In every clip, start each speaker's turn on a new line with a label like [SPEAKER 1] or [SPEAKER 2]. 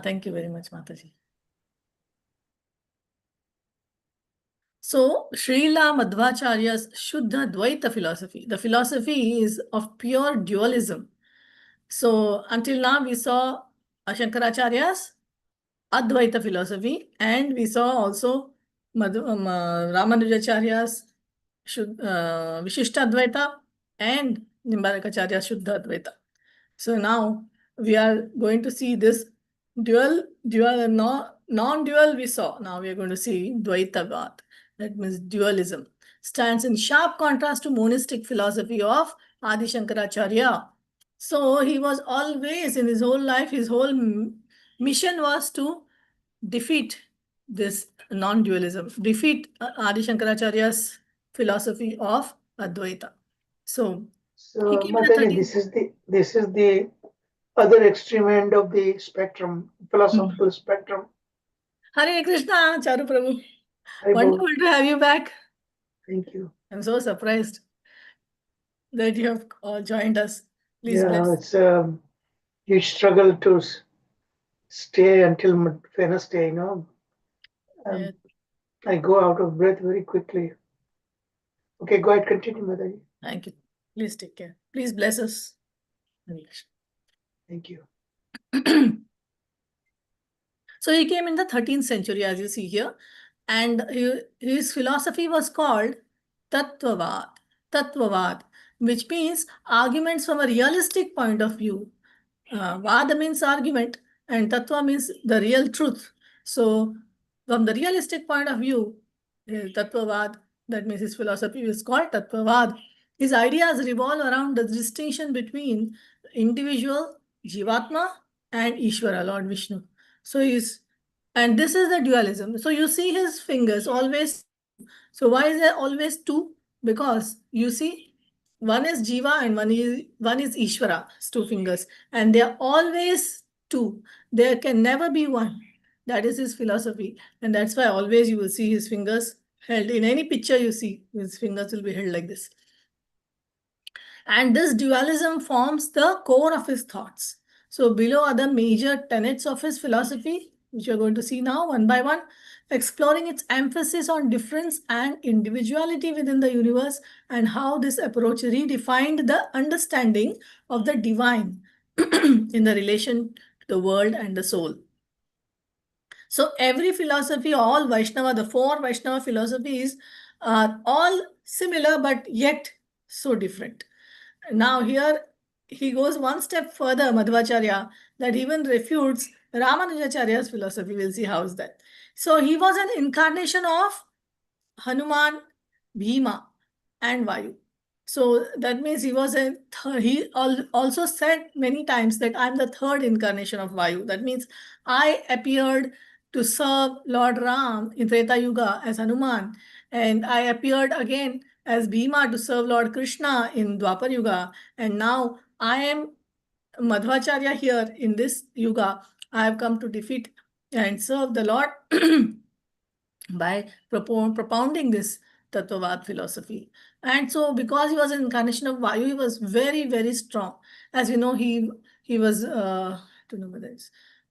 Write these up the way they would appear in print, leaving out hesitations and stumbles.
[SPEAKER 1] Thank you very much, Mataji. So, Srila Madhvacharya's Shuddha Dvaita philosophy, the philosophy is of pure dualism. So, until now we saw Shankaracharya's Advaita philosophy, and we saw also Ramanujacharya's Vishishtadvaita and Nimbarkacharya's Shuddha Advaita. So now we are going to see this non-dual we saw. Now we are going to see Dvaitavad, that means dualism, stands in sharp contrast to monistic philosophy of Adi Shankaracharya. So he was always, in his whole life, his whole mission was to defeat this non-dualism, defeat Adi Shankaracharya's philosophy of Advaita. So he came in the
[SPEAKER 2] Mataji,
[SPEAKER 1] 13th.
[SPEAKER 2] this is the other extreme end of the spectrum, philosophical spectrum.
[SPEAKER 1] Hare Krishna, Charu Prabhu.
[SPEAKER 2] Hare Bol.
[SPEAKER 1] Wonderful to have you back.
[SPEAKER 2] Thank you.
[SPEAKER 1] I'm so surprised that you have joined us. Please
[SPEAKER 2] Yeah,
[SPEAKER 1] bless.
[SPEAKER 2] it's huge struggle to stay until Wednesday, you know.
[SPEAKER 1] Yeah.
[SPEAKER 2] I go out of breath very quickly. Okay, go ahead, continue, Mataji.
[SPEAKER 1] Thank you. Please take care. Please bless us.
[SPEAKER 2] Thank you.
[SPEAKER 1] So he came in the 13th century, as you see here, and his philosophy was called Tattvavad, which means arguments from a realistic point of view. Vada means argument, and Tattva means the real truth. So, from the realistic point of view, Tattvavad, that means his philosophy is called Tattvavad. His ideas revolve around the distinction between individual, Jivatma, and Ishvara, Lord Vishnu. So and this is the dualism. So you see his fingers always. So why is there always two? Because you see, one is Jiva and one is Ishvara, two fingers, and they are always two. There can never be one. That is his philosophy, and that's why always you will see his fingers held. In any picture you see, his fingers will be held like this. And this dualism forms the core of his thoughts. So below are the major tenets of his philosophy, which you're going to see now one by one, exploring its emphasis on difference and individuality within the universe and how this approach redefined the understanding of the divine in the relation to the world and the soul. So every philosophy, all Vaishnava, the four Vaishnava philosophies are all similar but yet so different. Now here he goes one step further, Madhvacharya, that even refutes Ramanujacharya's philosophy. We'll see how is that. So he was an incarnation of Hanuman, Bhima, and Vayu. So that means he was he also said many times that I'm the third incarnation of Vayu. That means I appeared to serve Lord Ram in Treta Yuga as Hanuman, and I appeared again as Bhima to serve Lord Krishna in Dwapar Yuga, and now I am Madhvacharya here in this Yuga. I have come to defeat and serve the Lord by propounding this Tattvavad philosophy. And so because he was an incarnation of Vayu, he was very, very strong. As we know, he was, I don't know whether it's,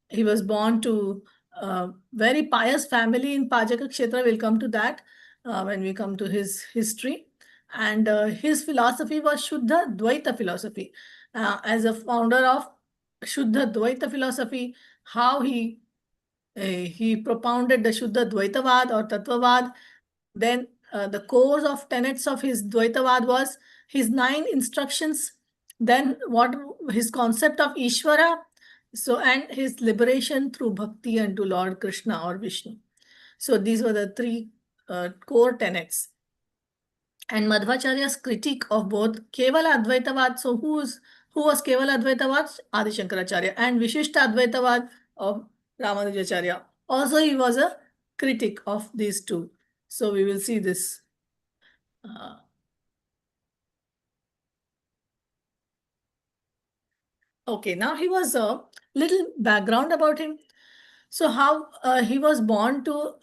[SPEAKER 1] he was born to a very pious family in Pajaka Kshetra. We'll come to that when we come to his history. And his philosophy was Shuddha Dvaita philosophy. As a founder of Shuddha Dvaita philosophy, how he propounded the Shuddha Dvaitavad or Tattvavad. Then the core of tenets of his Dvaitavad was his 9 instructions, then what his concept of Ishvara, so and his liberation through bhakti unto Lord Krishna or Vishnu. So these were the 3 core tenets. And Madhvacharya's critique of both Kevala Advaitavad, so who was Kevala Advaitavad? Adi Shankaracharya, and Vishishta Advaitavad of Ramanujacharya. Also, he was a critic of these two. So we will see this. Okay, now he was a little background about him. So how he was born to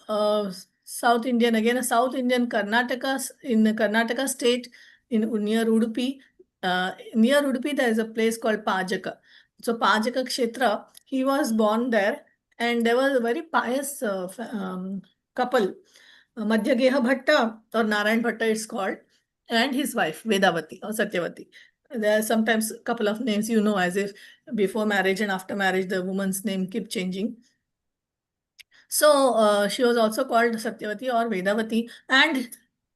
[SPEAKER 1] South Indian, again a South Indian Karnataka, in the Karnataka state in near Udupi. Near Udupi there is a place called Pajaka. So Pajaka Kshetra, he was born there And there was a very pious couple, Madhyageha Bhatta or Narayan Bhatta it's called, and his wife Vedavati or Satyavati. There are sometimes a couple of names, as if before marriage and after marriage the woman's name keep changing. So she was also called Satyavati or Vedavati, and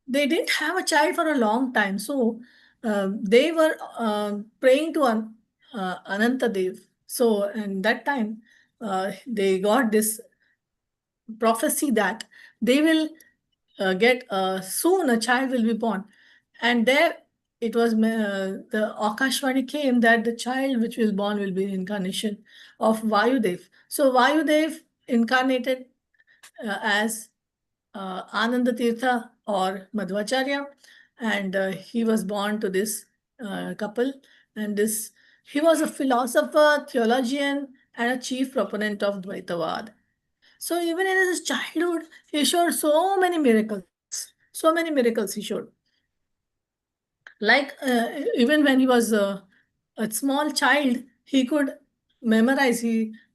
[SPEAKER 1] they didn't have a child for a long time. So they were praying to Anantadev. So in that time, they got this prophecy that they will get soon a child will be born, and there it was the Akashvani came that the child which will born will be incarnation of Vayudev. So Vayudev incarnated as Ananda Tirtha or Madhvacharya, and he was born to this couple. And he was a philosopher, theologian, and a chief proponent of Dvaitavad. So even in his childhood, he showed so many miracles. So many miracles he showed. Like even when he was a small child, he could memorize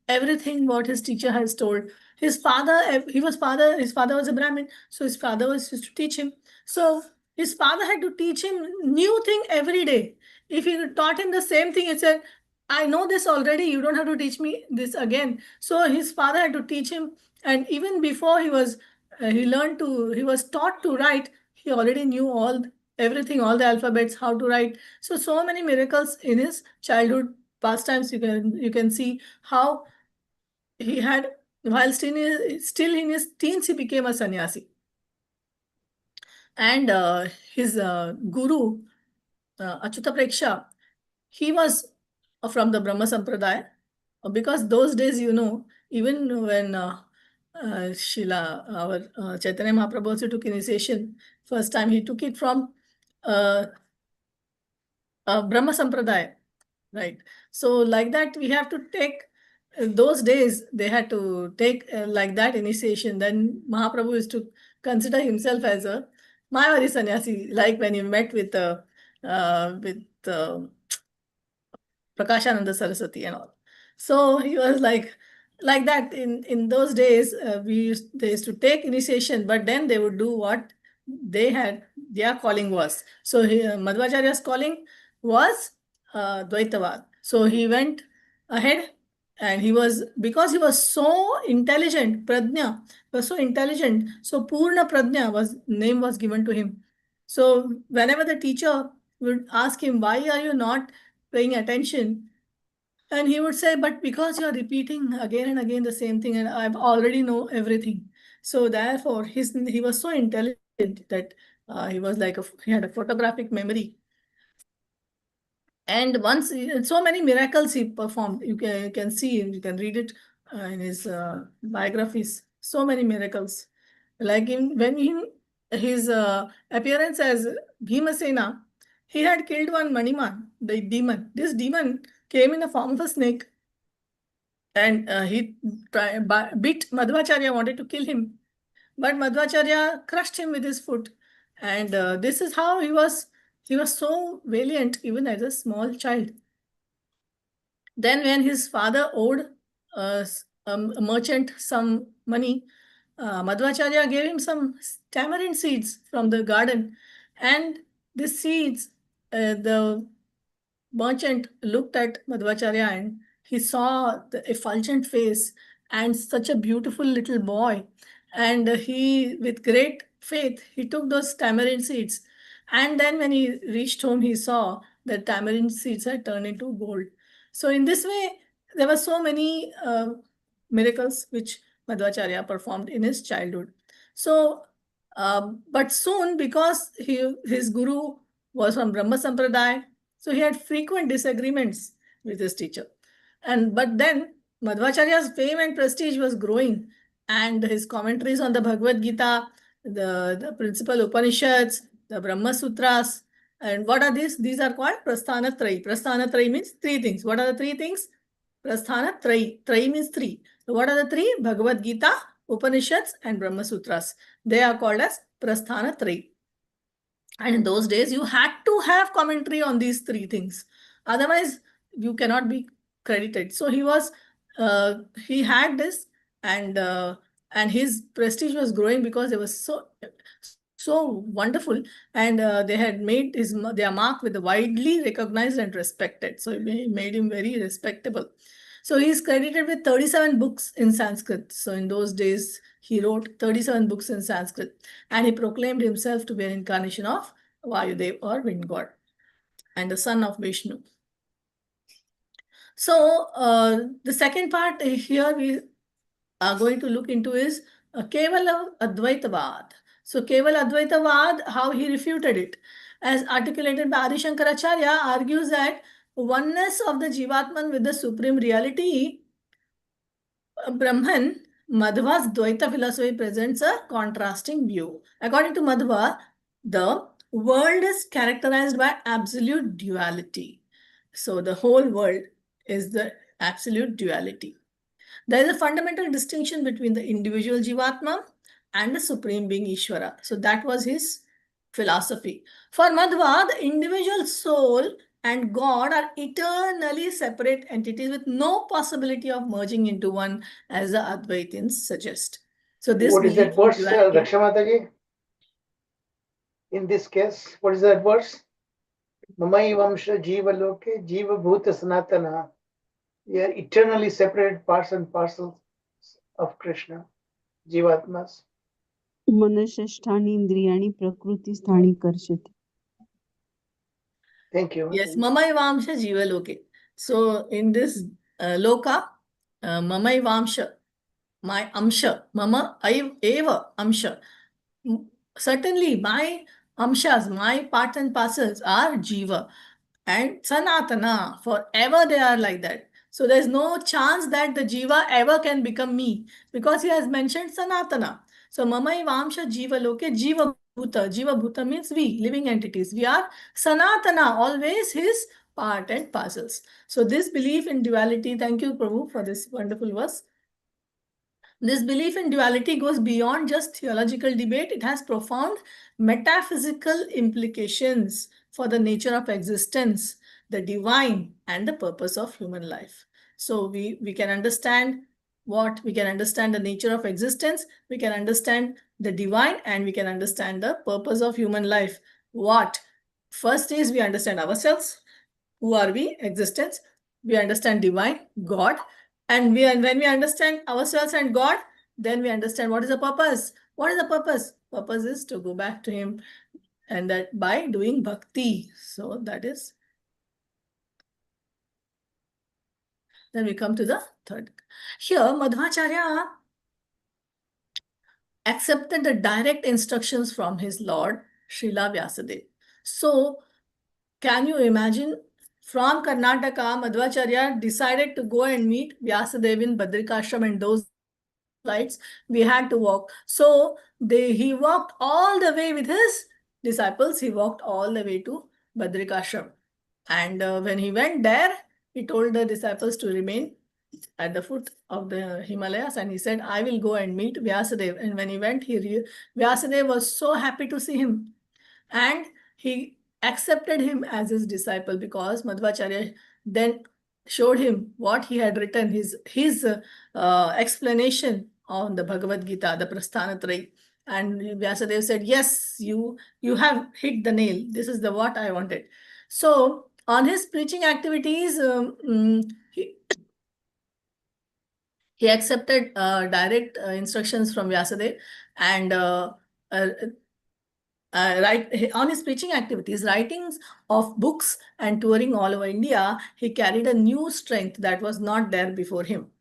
[SPEAKER 1] everything what his teacher has told. His father was a Brahmin, so his father was used to teach him. So his father had to teach him new thing every day. If he taught him the same thing, he said, I know this already, you don't have to teach me this again. So his father had to teach him, and even before he was taught to write, he already knew everything, all the alphabets, how to write. So many miracles in his childhood pastimes. You can see how he had, while still in his teens, he became a sannyasi. And his guru, Achyuta Preksha, he was from the Brahma Sampradaya, because those days, even when our Chaitanya Mahaprabhu also took initiation, first time he took it from Brahma Sampradaya, right? So like that, we have to take, those days they had to take like that initiation. Then Mahaprabhu used to consider himself as a Mayavadi sannyasi, like when he met with Prakashananda Saraswati and all. So he was like that. In those days, they used to take initiation, but then they would do what their calling was. So Madhvacharya's calling was Dvaitavad. So he went ahead, and because he was so intelligent, Prajna was so intelligent, so Purna Prajna name was given to him. So whenever the teacher would ask him, why are you not paying attention? And he would say, but because you're repeating again and again the same thing, and I already know everything. So therefore, he was so intelligent that he was like he had a photographic memory. And once, so many miracles he performed. You can see, you can read it in his biographies. So many miracles. Like his appearance as Bhimasena, he had killed one Maniman, the demon. This demon came in the form of a snake, and he bit Madhvacharya, wanted to kill him. But Madhvacharya crushed him with his foot. And this is how he was so valiant even as a small child. Then when his father owed a merchant some money, Madhvacharya gave him some tamarind seeds from the garden. And the seeds, the merchant looked at Madhvacharya, and he saw the effulgent face and such a beautiful little boy. And he, with great faith, he took those tamarind seeds. And then when he reached home, he saw that tamarind seeds had turned into gold. So in this way, there were so many miracles which Madhvacharya performed in his childhood. So, but soon, because his guru was from Brahma Sampradaya, so he had frequent disagreements with his teacher. But then Madhvacharya's fame and prestige was growing, and his commentaries on the Bhagavad Gita, the principal Upanishads, the Brahma Sutras, and what are these? These are called Prasthana Trayi. Prasthana Trayi means three things. What are the three things? Prasthana Trayi. Trayi means three. So what are the three? Bhagavad Gita, Upanishads, and Brahma Sutras. They are called as Prasthana Trayi. And in those days, you had to have commentary on these three things. Otherwise, you cannot be credited. So he had this and his prestige was growing because they were so wonderful, and they had made their mark with the widely recognized and respected. So it made him very respectable. So he is credited with 37 books in Sanskrit. So in those days, he wrote 37 books in Sanskrit, and he proclaimed himself to be an incarnation of Vayudev or wind god and the son of Vishnu. So the second part here we are going to look into is Kevala Advaitavad. So Kevala Advaitavad, how he refuted it, as articulated by Adi Shankaracharya, argues that oneness of the Jivatman with the supreme reality, Brahman, Madhva's Dvaita philosophy presents a contrasting view. According to Madhva, the world is characterized by absolute duality. So the whole world is the absolute duality. There is a fundamental distinction between the individual Jivatma and the supreme being Ishvara. So that was his philosophy. For Madhva, the individual soul and God are eternally separate entities with no possibility of merging into one, as the Advaitins suggest. So this
[SPEAKER 2] What is that
[SPEAKER 1] belief in
[SPEAKER 2] verse,
[SPEAKER 1] duality-
[SPEAKER 2] Rakshamataji? In this case, what is that verse? Mamai Vamsha Jiva Loke Jiva Bhuta Sanatana. We are eternally separated parts and parcels of Krishna, Jivatmas.
[SPEAKER 3] मनसष्ठानि इंद्रियाणि प्रकृतिस्थानि कर्षति.
[SPEAKER 2] Thank you.
[SPEAKER 1] Yes, Mamai Vamsha Jiva Loke. So in this Loka, Mamai Vamsha, my Amsha, Mama Eva Amsha. Certainly, my Amshas, my parts and parcels are Jiva and Sanatana. Forever they are like that. So there's no chance that the Jiva ever can become me, because he has mentioned Sanatana. So Mamai Vamsha Jiva Loke Jiva Bhuta. Jiva Bhuta means we, living entities. We are Sanatana, always his part and parcels. So this belief in duality, thank you Prabhu for this wonderful verse. This belief in duality goes beyond just theological debate. It has profound metaphysical implications for the nature of existence, the divine, and the purpose of human life. So we can understand we can understand the nature of existence, we can understand the divine, and we can understand the purpose of human life. What? First is we understand ourselves. Who are we? Existence. We understand divine, God. And when we understand ourselves and God, then we understand what is the purpose. What is the purpose? Purpose is to go back to him, and that by doing bhakti. So that is. Then we come to the third. Here, Madhvacharya accepted the direct instructions from his Lord, Srila Vyasadeva. So, can you imagine? From Karnataka, Madhvacharya decided to go and meet Vyasadeva in Badrikashram, and those flights we had to walk. So he walked all the way with his disciples. He walked all the way to Badrikashram. And when he went there, he told the disciples to remain at the foot of the Himalayas, and he said, I will go and meet Vyasadeva. And when he went, Vyasadeva was so happy to see him. And he accepted him as his disciple, because Madhvacharya then showed him what he had written, his explanation on the Bhagavad Gita, the Prasthanatraya. And Vyasadeva said, yes, you have hit the nail. This is what I wanted. So on his preaching activities, he accepted direct instructions from Vyasadeva, and on his preaching activities, writings of books and touring all over India, he carried a new strength that was not there before him.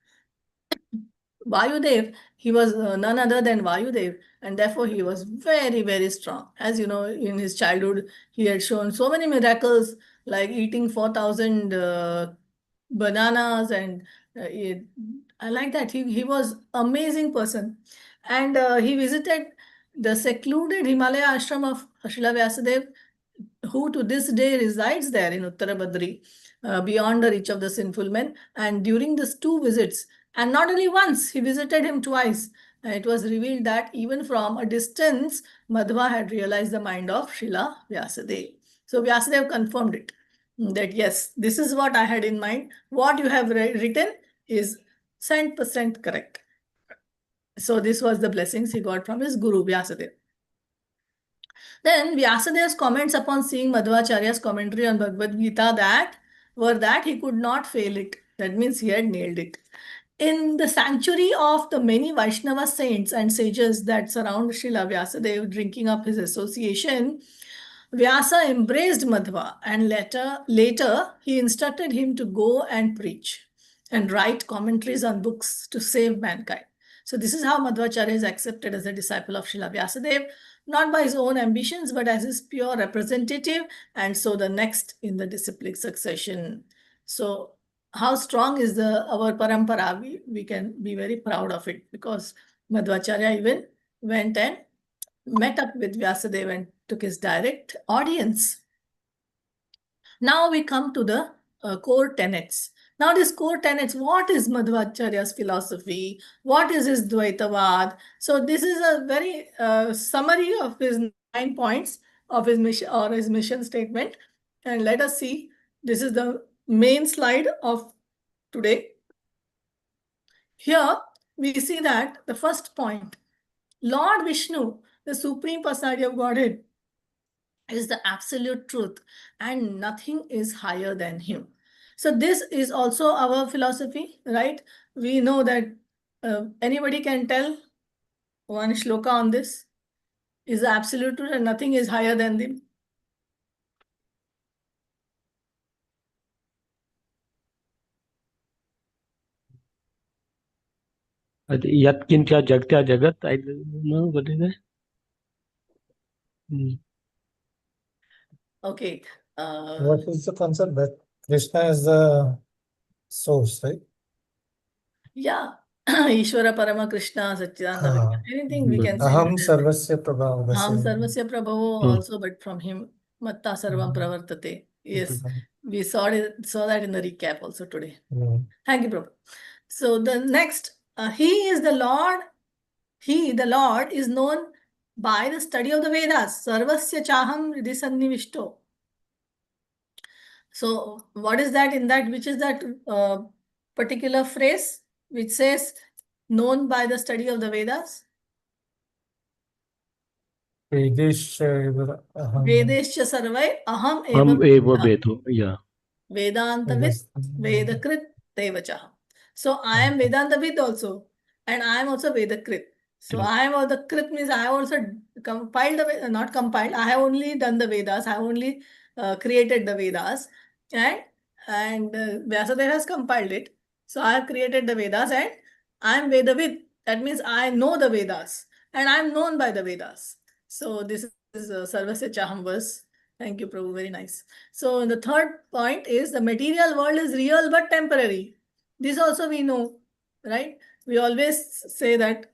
[SPEAKER 1] Vayudev, he was none other than Vayudev, and therefore he was very, very strong. As you know, in his childhood, he had shown so many miracles, like eating 4,000 bananas, and I like that. He was amazing person. And he visited the secluded Himalaya ashram of Srila Vyasadeva, who to this day resides there in Uttarabadri, beyond the reach of the sinful men. And during these 2 visits, and not only once, he visited him twice, and it was revealed that even from a distance, Madhva had realized the mind of Srila Vyasadeva. So Vyasadeva confirmed it, that yes, this is what I had in mind. What you have written is 100% correct. So this was the blessings he got from his Guru Vyasadeva. Then Vyasadev's comments upon seeing Madhvacharya's commentary on Bhagavad Gita that he could not fail it. That means he had nailed it. In the sanctuary of the many Vaishnava saints and sages that surround Srila Vyasadeva, drinking up his association, Vyasa embraced Madhva, and later he instructed him to go and preach and write commentaries on books to save mankind. So this is how Madhvacharya is accepted as a disciple of Srila Vyasadeva, not by his own ambitions, but as his pure representative, and so the next in the disciplic succession. So how strong is our parampara? We can be very proud of it, because Madhvacharya even went and met up with Vyasadeva and took his direct audience. Now we come to the core tenets. Now these core tenets, what is Madhvacharya's philosophy? What is his Dvaitavad? So this is a very summary of his 9 points of his mission or his mission statement. And let us see, this is the main slide of today. Here we see that the first point, Lord Vishnu, the Supreme Personality of Godhead, is the absolute truth, and nothing is higher than him. So this is also our philosophy, right? We know that anybody can tell one shloka on this, is the absolute truth and nothing is higher than him.
[SPEAKER 4] Yatkintya Jagtya Jagat, I don't know, what is it?
[SPEAKER 1] Okay.
[SPEAKER 5] What is the concept that Krishna is the source, right?
[SPEAKER 1] Yeah. Ishvara Parama Krishna Satchidananda. Anything we can say.
[SPEAKER 5] Aham Sarvasya Prabhava.
[SPEAKER 1] Aham Sarvasya Prabhavo also, but from him, Matta Sarvam Pravartate. Yes, we saw that in the recap also today. Thank you, Prabhu. So the next, he is the Lord. He, the Lord, is known by the study of the Vedas. Sarvasya Chaham Hridhi Sannivishto. So what is that in that? Which is that particular phrase which says known by the study of the Vedas?
[SPEAKER 5] Vedesha
[SPEAKER 1] Vedescha Sarvai Aham
[SPEAKER 4] Ham
[SPEAKER 1] Eva
[SPEAKER 4] Eva Vedo, yeah.
[SPEAKER 1] Vedantavit Vedakrit Devachah. So I am Vedantavid also, and I am also Vedakrit. So I am also, the Krit means I have also compiled the, not compiled, I have only done the Vedas, I have only created the Vedas, and Vyasadeva has compiled it. So I have created the Vedas and I am Vedavid. That means I know the Vedas and I am known by the Vedas. So this is Sarvasya Chaham verse. Thank you, Prabhu. Very nice. So the third point is the material world is real but temporary. This also we know, right? We always say that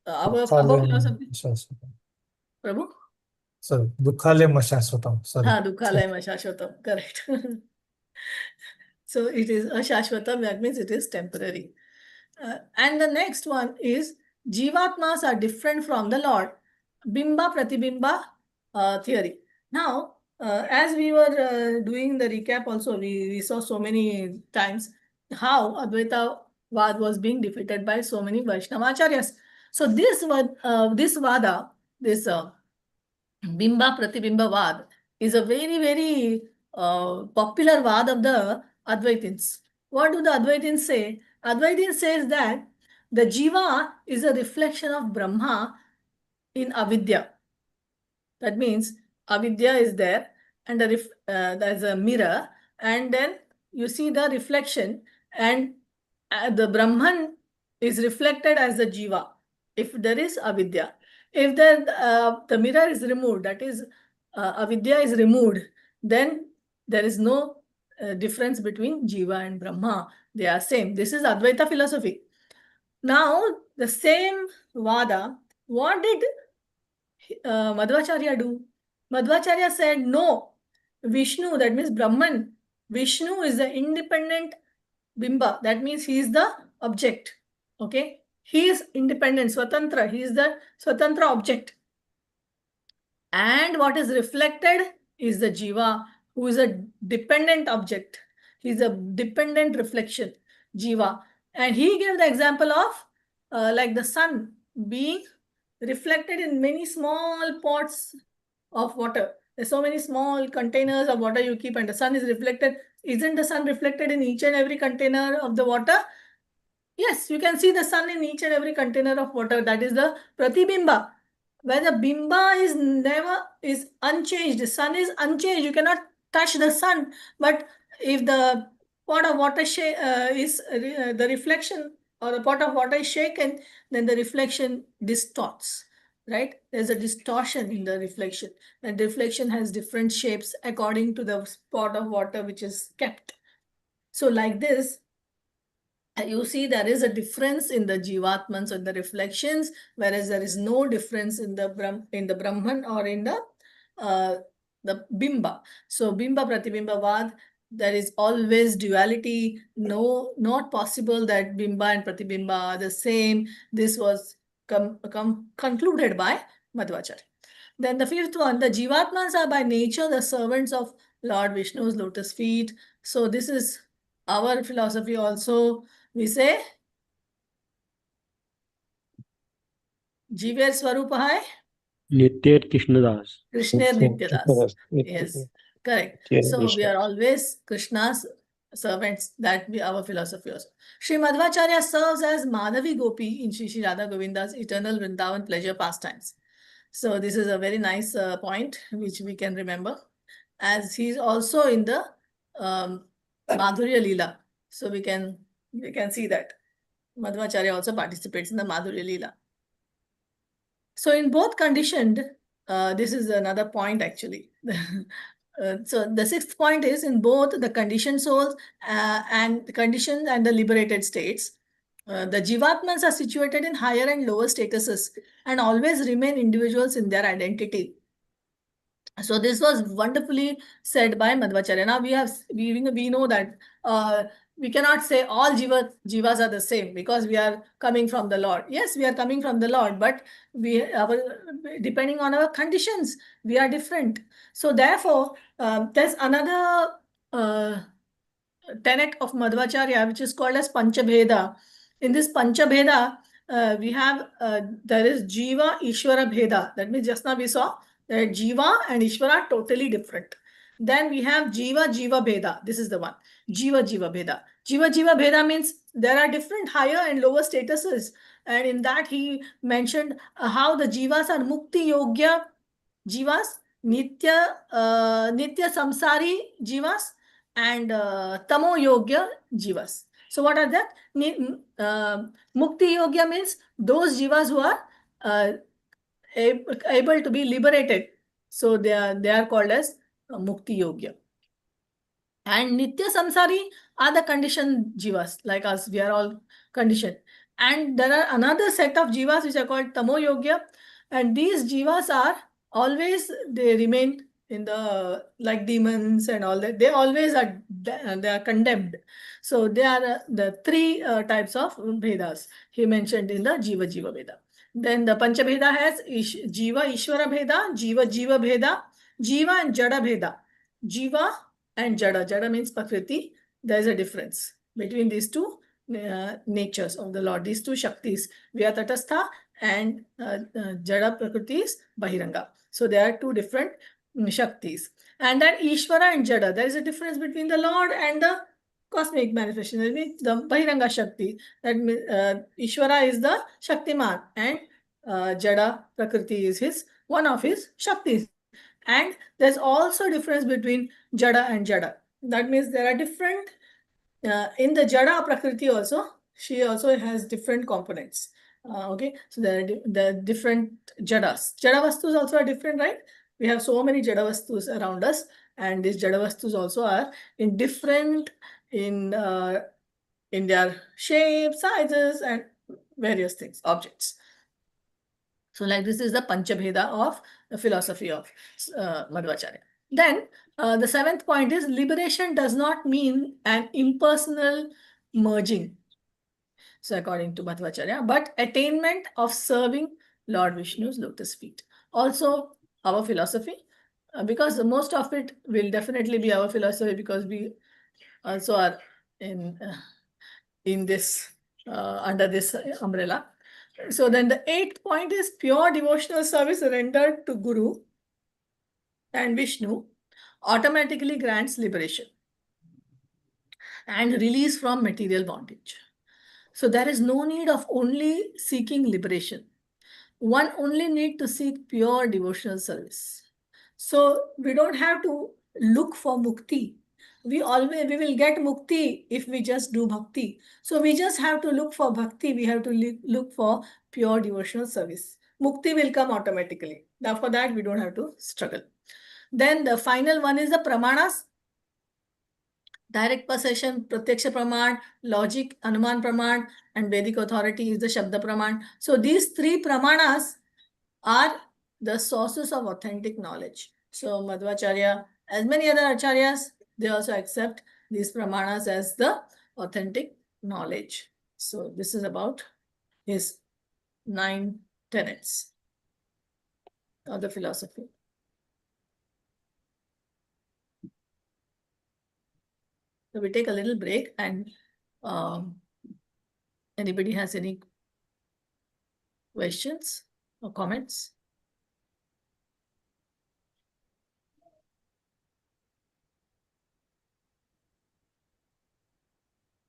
[SPEAKER 1] our philosophy. Prabhu?
[SPEAKER 5] Sorry, Dukhalem Shashvatam. Sorry.
[SPEAKER 1] Dukhalayam Ashashvatam. Correct. So it is Ashashvatam, that means it is temporary. And the next one is Jivatmas are different from the Lord. Bimba Pratibimba theory. Now, as we were doing the recap also, we saw so many times how Advaita Vad was being defeated by so many Vaishnavacharyas. So this Vada, this Bimba Pratibimba Vad is a very, very popular Vad of the Advaitins. What do the Advaitins say? Advaitins says that the Jiva is a reflection of Brahma in Avidya. That means Avidya is there and there's a mirror, and then you see the reflection, and the Brahman is reflected as the Jiva if there is Avidya. If the mirror is removed, that is Avidya is removed, then there is no difference between Jiva and Brahma. They are same. This is Advaita philosophy. Now, the same Vada, what did Madhvacharya do? Madhvacharya said, no, Vishnu, that means Brahman, Vishnu is the independent Bimba. That means he is the object. Okay? He is independent, Swatantra. He is the Swatantra object. And what is reflected is the Jiva, who is a dependent object. He is a dependent reflection, Jiva. And he gave the example of like the sun. being reflected in many small pots of water. There's so many small containers of water you keep, and the sun is reflected. Isn't the sun reflected in each and every container of the water? Yes, you can see the sun in each and every container of water. That is the pratibimba. Where the bimba is unchanged. The sun is unchanged. You cannot touch the sun. But if the pot of water the reflection, or the pot of water is shaken, then the reflection distorts. Right? There's a distortion in the reflection. And reflection has different shapes according to the pot of water which is kept. So like this, you see there is a difference in the jivatmans and the reflections, whereas there is no difference in the Brahman or in the bimba. So bimba pratibimba vad, there is always duality. No, not possible that bimba and pratibimba are the same. This was concluded by Madhvacharya. Then the fifth one, the jivatmans are by nature the servants of Lord Vishnu's lotus feet. So this is our philosophy also. We say Jiver Swarupa hai,
[SPEAKER 4] Nitya Krishnadas.
[SPEAKER 1] Krishna Nityadas. Yes, correct.
[SPEAKER 5] Yeah,
[SPEAKER 1] So we
[SPEAKER 5] Krishna.
[SPEAKER 1] are always Krishna's servants. That be our philosophy also. Sri Madhvacharya serves as Madhavi Gopi in Shri Shri Radha Govinda's eternal Vrindavan pleasure pastimes. So this is a very nice point which we can remember, as he is also in the Madhurya Leela. So we can see that Madhvacharya also participates in the Madhurya Leela. So in both conditioned, this is another point actually. So the sixth point is, in both the conditioned souls and the conditioned and the liberated states, the jivatmans are situated in higher and lower statuses and always remain individuals in their identity. So this was wonderfully said by Madhvacharya. Now we know that we cannot say all jivas are the same because we are coming from the Lord. Yes, we are coming from the Lord, but depending on our conditions, we are different. So therefore, there's another tenet of Madhvacharya which is called as Panchabheda. In this Panchabheda, we have there is Jiva Ishvara Bheda. That means just now we saw that Jiva and Ishvara are totally different. Then we have Jiva Bheda. This is the one. Jiva Bheda. Jiva Bheda means there are different higher and lower statuses. And in that he mentioned how the Jivas are Mukti Yogya Jivas, Nitya Samsari Jivas, and Tamo Yogya Jivas. So what are that? Mukti Yogya means those Jivas who are able to be liberated. So they are called as Mukti Yogya. And Nitya Samsari are the conditioned Jivas, like us, we are all conditioned. And there are another set of Jivas which are called Tamo Yogya. And these Jivas are always, they remain in the, like demons and all that, they always are, they are condemned. So they are the three types of Vedas he mentioned in the Jiva Veda. Then the Panchabheda has Jiva Ishvara Bheda, Jiva Bheda, Jiva and Jada Bheda. Jiva and Jada. Jada means Prakriti. There is a difference between these two natures of the Lord, these two Shaktis, Vyatatastha and Jada Prakriti is Bahiranga. So there are two different Shaktis. And then Ishvara and Jada, there is a difference between the Lord and the cosmic manifestation. That means the Bahiranga Shakti. That means Ishvara is the Shaktiman and Jada Prakriti is one of his Shaktis. And there's also a difference between Jada and Jada. That means there are different, in the Jada Prakriti also, she also has different components. Okay, so there are the different Jadas. Jada Vastus also are different, right? We have so many Jada Vastus around us, and these Jada Vastus also are in different, in their shape, sizes, and various things, objects. So like this is the Panchabheda of the philosophy of Madhvacharya. Then the seventh point is, liberation does not mean an impersonal merging. So according to Madhvacharya, but attainment of serving Lord Vishnu's lotus feet. Also our philosophy, because most of it will definitely be our philosophy, because we also are in this under this umbrella. So then the 8th point is pure devotional service rendered to Guru and Vishnu automatically grants liberation and release from material bondage. So there is no need of only seeking liberation. One only need to seek pure devotional service. So we don't have to look for mukti. We will get mukti if we just do bhakti. So we just have to look for bhakti. We have to look for pure devotional service. Mukti will come automatically. Now for that, we don't have to struggle. Then the final one is the pramanas. Direct possession, pratyaksha praman, logic, anuman praman, and Vedic authority is the Shabda praman. So these 3 pramanas are the sources of authentic knowledge. So Madhvacharya, as many other acharyas, they also accept these pramanas as the authentic knowledge. So this is about his 9 tenets of the philosophy. So we take a little break, and anybody has any questions or comments?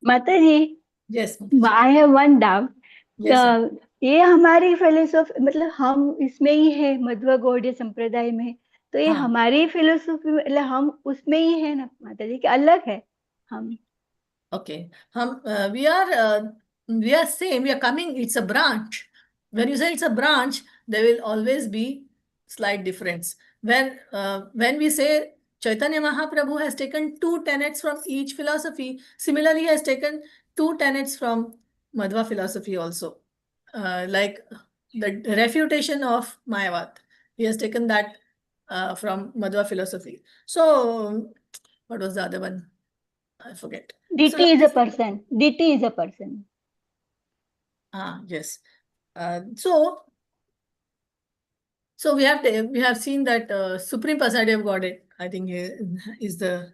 [SPEAKER 6] माता जी,
[SPEAKER 1] Yes.
[SPEAKER 6] I have one doubt.
[SPEAKER 1] Yes, sir.
[SPEAKER 6] ये हमारी philosophy मतलब हम इसमें ही है मध्व गौड़ीय संप्रदाय में, तो ये
[SPEAKER 1] हाँ।
[SPEAKER 6] हमारी फिलोसॉफी मतलब हम उसमें ही है ना माता जी, कि अलग है हम?
[SPEAKER 1] Okay. We are same. We are coming. It's a branch. When you say it's a branch, there will always be slight difference. When we say Chaitanya Mahaprabhu has taken 2 tenets from each philosophy, similarly he has taken 2 tenets from Madhva philosophy also. Like the refutation of Mayavad, he has taken that from Madhva philosophy. So what was the other one? I forget.
[SPEAKER 6] Deity is a person. Deity is a person.
[SPEAKER 1] Yes. So we have seen that Supreme Personality of Godhead, I think, is the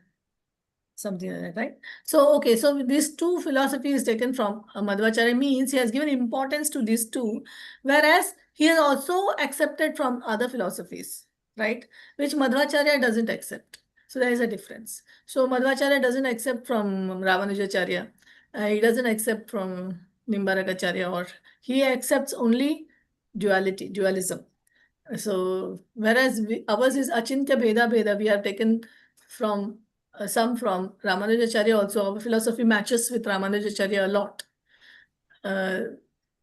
[SPEAKER 1] something like that, right? So okay, so these 2 philosophies taken from Madhvacharya means he has given importance to these 2, whereas he has also accepted from other philosophies, right? Which Madhvacharya doesn't accept. So there is a difference. So Madhvacharya doesn't accept from Ramanujacharya. He doesn't accept from Nimbarakacharya, or he accepts only dualism. So whereas ours is Achintya Bheda Bheda, we have taken from some from Ramanujacharya also. Our philosophy matches with Ramanujacharya a lot.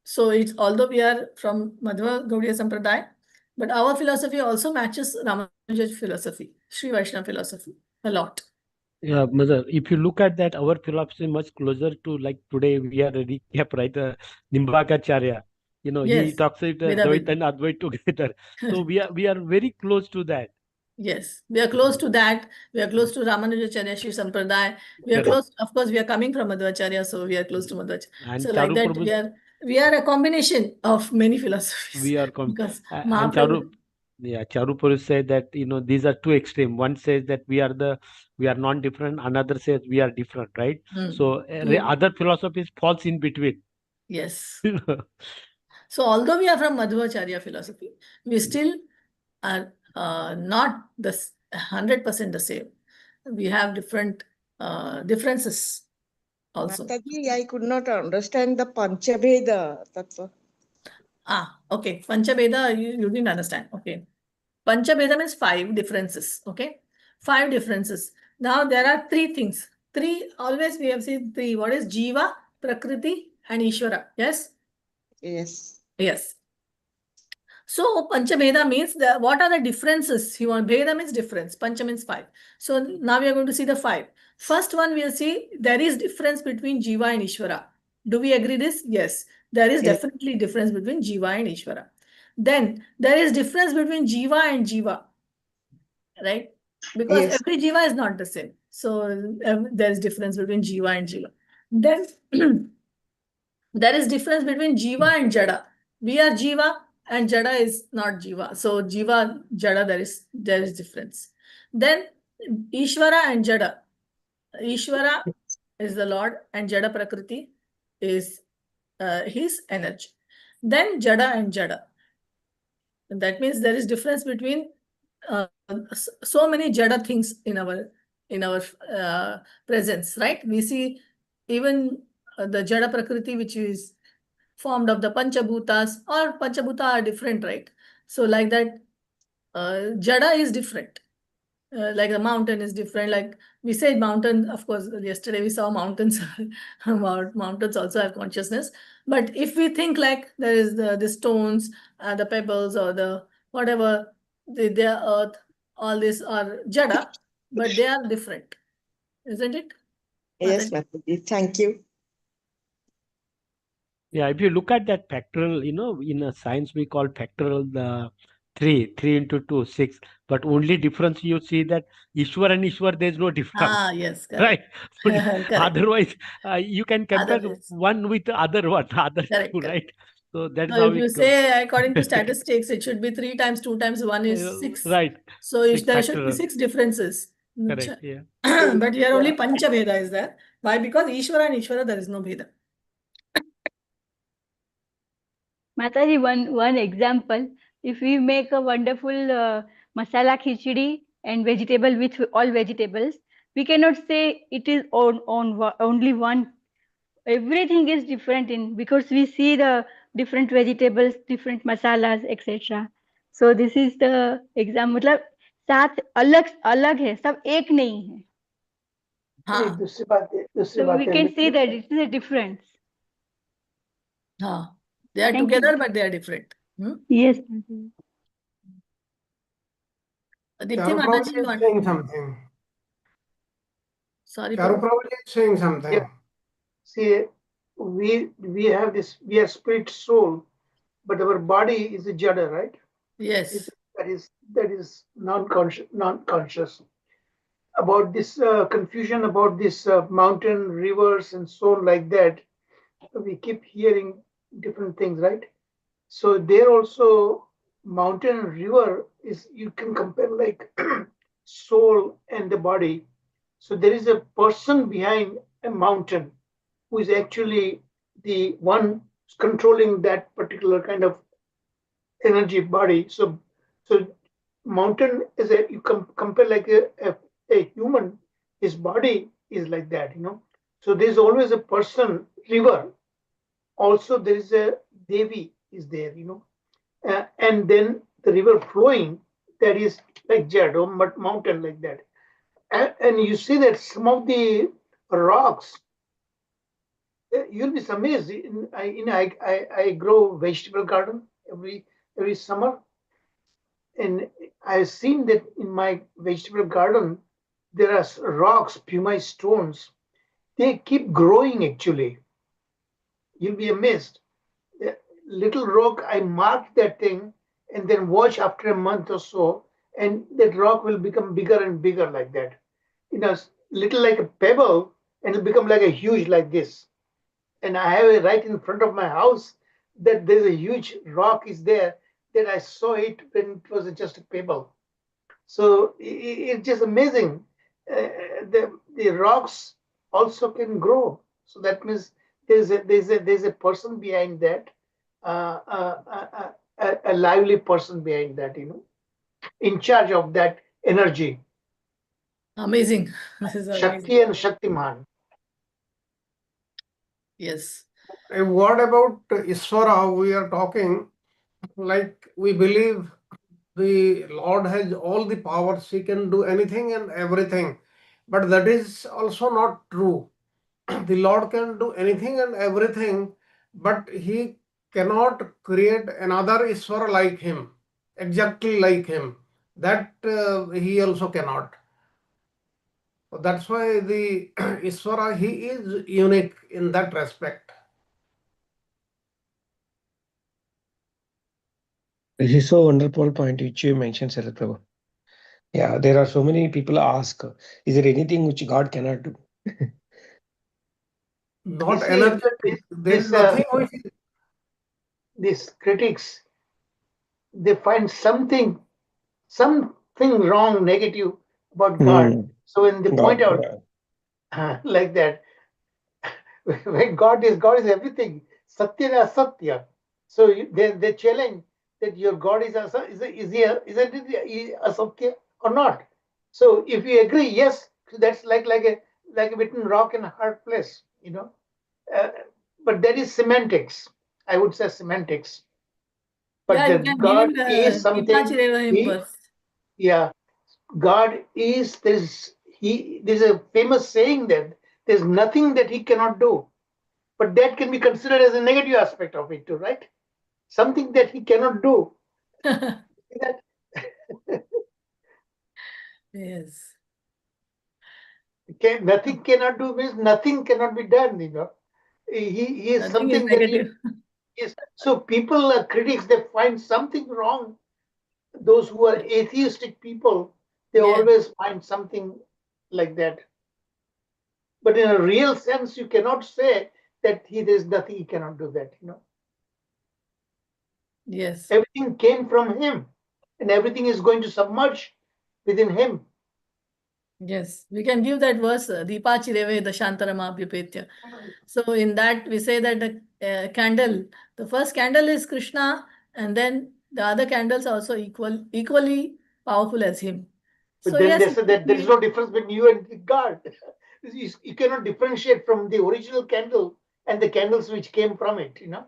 [SPEAKER 1] So it's, although we are from Madhva Gaudiya Sampradaya, but our philosophy also matches Ramanuja's philosophy, Sri Vaishnava philosophy a lot.
[SPEAKER 4] Yeah, Mother, if you look at that, our philosophy is much closer to, like, today we are reading up, right? Nimbakacharya. You know, he
[SPEAKER 1] Yes.
[SPEAKER 4] talks it
[SPEAKER 1] Veda
[SPEAKER 4] Dvait
[SPEAKER 1] Veda.
[SPEAKER 4] and Advait together. So we are very close to that.
[SPEAKER 1] Yes, we are close to that. We are close to Ramanujacharya, Sri Sampradaya. We are
[SPEAKER 4] Correct.
[SPEAKER 1] close, of course, we are coming from Madhvacharya, so we are close to Madhvacharya.
[SPEAKER 4] And
[SPEAKER 1] So like
[SPEAKER 4] Charu
[SPEAKER 1] that,
[SPEAKER 4] Prabhu,
[SPEAKER 1] we are a combination of many philosophies.
[SPEAKER 4] we are
[SPEAKER 1] Because
[SPEAKER 4] and
[SPEAKER 1] Mahaprabhu,
[SPEAKER 4] Charu Prabhu said that, you know, these are 2 extreme. One says that we are non-different. Another says we are different, right? So other philosophies falls in between.
[SPEAKER 1] yes. So although we are from Madhvacharya philosophy, we still are not the 100% the same. We have different differences also.
[SPEAKER 7] Mataji, I could not understand the Panchabheda Tattva.
[SPEAKER 1] Okay. Panchabheda, you didn't understand. Okay. Panchabheda means 5 differences. Okay. 5 differences. Now there are 3 things. 3, always we have seen 3. What is Jiva, Prakriti, and Ishvara? Yes?
[SPEAKER 7] Yes.
[SPEAKER 1] Yes. So Panchabheda means what are the differences? Bheda means difference. Pancha means 5. So now we are going to see the 5. First one we'll see there is difference between Jiva and Ishvara. Do we agree this? Yes. There is definitely difference between Jiva and Ishvara. Then there is difference between Jiva and Jiva. Right? Because every Jiva is not the same. So there is difference between Jiva and Jiva. Then there is difference between Jiva and Jada. We are Jiva and Jada is not Jiva. So Jiva, Jada, there is difference. Then Ishvara and Jada. Ishvara is the Lord and Jada Prakriti is his energy. then Jada and Jada. And that means there is difference between so many Jada things in our presence, right? We see even the Jada Prakriti, which is formed of the Panchabhutas, or Panchabhuta are different, right? So like that, Jada is different. Like the mountain is different. Like we said, mountain, of course, yesterday we saw mountains. Mountains also have consciousness. But if we think like there is the stones, the pebbles, or the whatever, the earth, all this are Jada, but they are different, isn't it?
[SPEAKER 7] Yes,
[SPEAKER 1] Mataji?
[SPEAKER 7] Mataji. Thank you.
[SPEAKER 4] Yeah, if you look at that factorial, in a science we call factorial the 3 into 2, 6. But only difference you see that Ishwar and Ishwar, there's no difference,
[SPEAKER 1] Yes,
[SPEAKER 4] right?
[SPEAKER 1] correct. Correct.
[SPEAKER 4] Otherwise, you can compare
[SPEAKER 1] Otherwise,
[SPEAKER 4] one with the other one, other
[SPEAKER 1] correct,
[SPEAKER 4] two,
[SPEAKER 1] correct.
[SPEAKER 4] right? So that is
[SPEAKER 1] So
[SPEAKER 4] how
[SPEAKER 1] if you
[SPEAKER 4] it goes.
[SPEAKER 1] say according to statistics, it should be 3 times 2 times 1 is 6.
[SPEAKER 4] Right.
[SPEAKER 1] So
[SPEAKER 4] Six
[SPEAKER 1] there should be
[SPEAKER 4] factorial.
[SPEAKER 1] 6 differences.
[SPEAKER 4] Correct. Yeah.
[SPEAKER 1] But here only Pancha Veda is there. Why? Because Ishvara and Ishvara, there is no Veda.
[SPEAKER 6] Mataji, one example. If we make a wonderful masala khichdi and vegetable with all vegetables, we cannot say it is on only one. Everything is different because we see the different vegetables, different masalas, etc. So this is the example. मतलब सात अलग है, सब एक नहीं है.
[SPEAKER 2] नहीं, दूसरी बात
[SPEAKER 6] So we
[SPEAKER 2] है,
[SPEAKER 6] can say that it is a difference.
[SPEAKER 1] They are
[SPEAKER 6] Thank
[SPEAKER 1] together,
[SPEAKER 6] you.
[SPEAKER 1] but they are different.
[SPEAKER 6] Yes.
[SPEAKER 1] Aditya
[SPEAKER 5] Charu
[SPEAKER 1] Mataji,
[SPEAKER 5] Prabhuji
[SPEAKER 1] you
[SPEAKER 5] is
[SPEAKER 1] want?
[SPEAKER 5] saying something.
[SPEAKER 1] Sorry,
[SPEAKER 5] Charu
[SPEAKER 1] Prabhu.
[SPEAKER 5] Prabhuji is saying something.
[SPEAKER 2] Yeah. See, we have this, we are spirit soul, but our body is a jada, right?
[SPEAKER 1] Yes.
[SPEAKER 2] That is non-conscious. About this confusion about this mountain, rivers, and so on like that, we keep hearing different things, right? So there also, mountain and river is, you can compare like soul and the body. So there is a person behind a mountain who is actually the one controlling that particular kind of energy body. So mountain is a, you compare like a human, his body is like that, So there's always a person. River also, there is a Devi is there, and then the river flowing, that is like Jad or mountain like that. And you see that some of the rocks, you'll be amazed. I grow vegetable garden every summer, and I've seen that in my vegetable garden there are rocks, pumice stones. They keep growing actually. You'll be amazed. A little rock, I mark that thing and then watch after a month or so, and that rock will become bigger and bigger like that. Little like a pebble, and it'll become like a huge like this. And I have it right in front of my house that there's a huge rock is there that I saw it when it was just a pebble. So it's just amazing. The rocks also can grow. So that means there's a person behind that, a lively person behind that, in charge of that energy.
[SPEAKER 1] Amazing. This is amazing.
[SPEAKER 2] Shakti and Shaktiman.
[SPEAKER 1] Yes.
[SPEAKER 5] What about Iswara? We are talking like we believe the Lord has all the powers, he can do anything and everything. But that is also not true. The Lord can do anything and everything, but he cannot create another Iswara like him, exactly like him. That he also cannot. So that's why the Iswara, he is unique in that respect.
[SPEAKER 8] This is so wonderful point which you mentioned, Sarath Prabhu. Yeah, there are so many people ask, is there anything which God cannot do?
[SPEAKER 5] Not
[SPEAKER 2] You see,
[SPEAKER 5] energetic. There is nothing which is
[SPEAKER 2] these critics, they find something wrong, negative about God. So when they point out like that, when God is everything, Satya na Satya. So they challenge that your God is Asatya or not. So if you agree, yes, that's like a between rock and a hard place, you know. Uh, but that is semantics. I would say semantics. But
[SPEAKER 1] Yeah, you
[SPEAKER 2] the
[SPEAKER 1] can give
[SPEAKER 2] God
[SPEAKER 1] him the
[SPEAKER 2] is something.
[SPEAKER 1] Vipachireva hymn verse.
[SPEAKER 2] Yeah, God is there's a famous saying that there's nothing that he cannot do. But that can be considered as a negative aspect of it too, right? Something that he cannot do. That
[SPEAKER 1] Yes.
[SPEAKER 2] nothing cannot do means nothing cannot be done, you know. He is
[SPEAKER 1] Nothing is
[SPEAKER 2] something that
[SPEAKER 1] negative.
[SPEAKER 2] is. So people are critics, they find something wrong. Those who are atheistic people, they
[SPEAKER 1] Yes.
[SPEAKER 2] always find something like that. But in a real sense, you cannot say that there's nothing he cannot do that, you know.
[SPEAKER 1] Yes.
[SPEAKER 2] Everything came from him, and everything is going to submerge within him.
[SPEAKER 1] Yes. We can give that verse, Deepachireve Dashantarama Abhyupetya. So in that, we say that the candle, the first candle is Krishna, and then the other candles are also equally powerful as him.
[SPEAKER 2] But
[SPEAKER 1] So
[SPEAKER 2] then
[SPEAKER 1] yes,
[SPEAKER 2] they said that there is no difference between you and God. You cannot differentiate from the original candle and the candles which came from it, you know.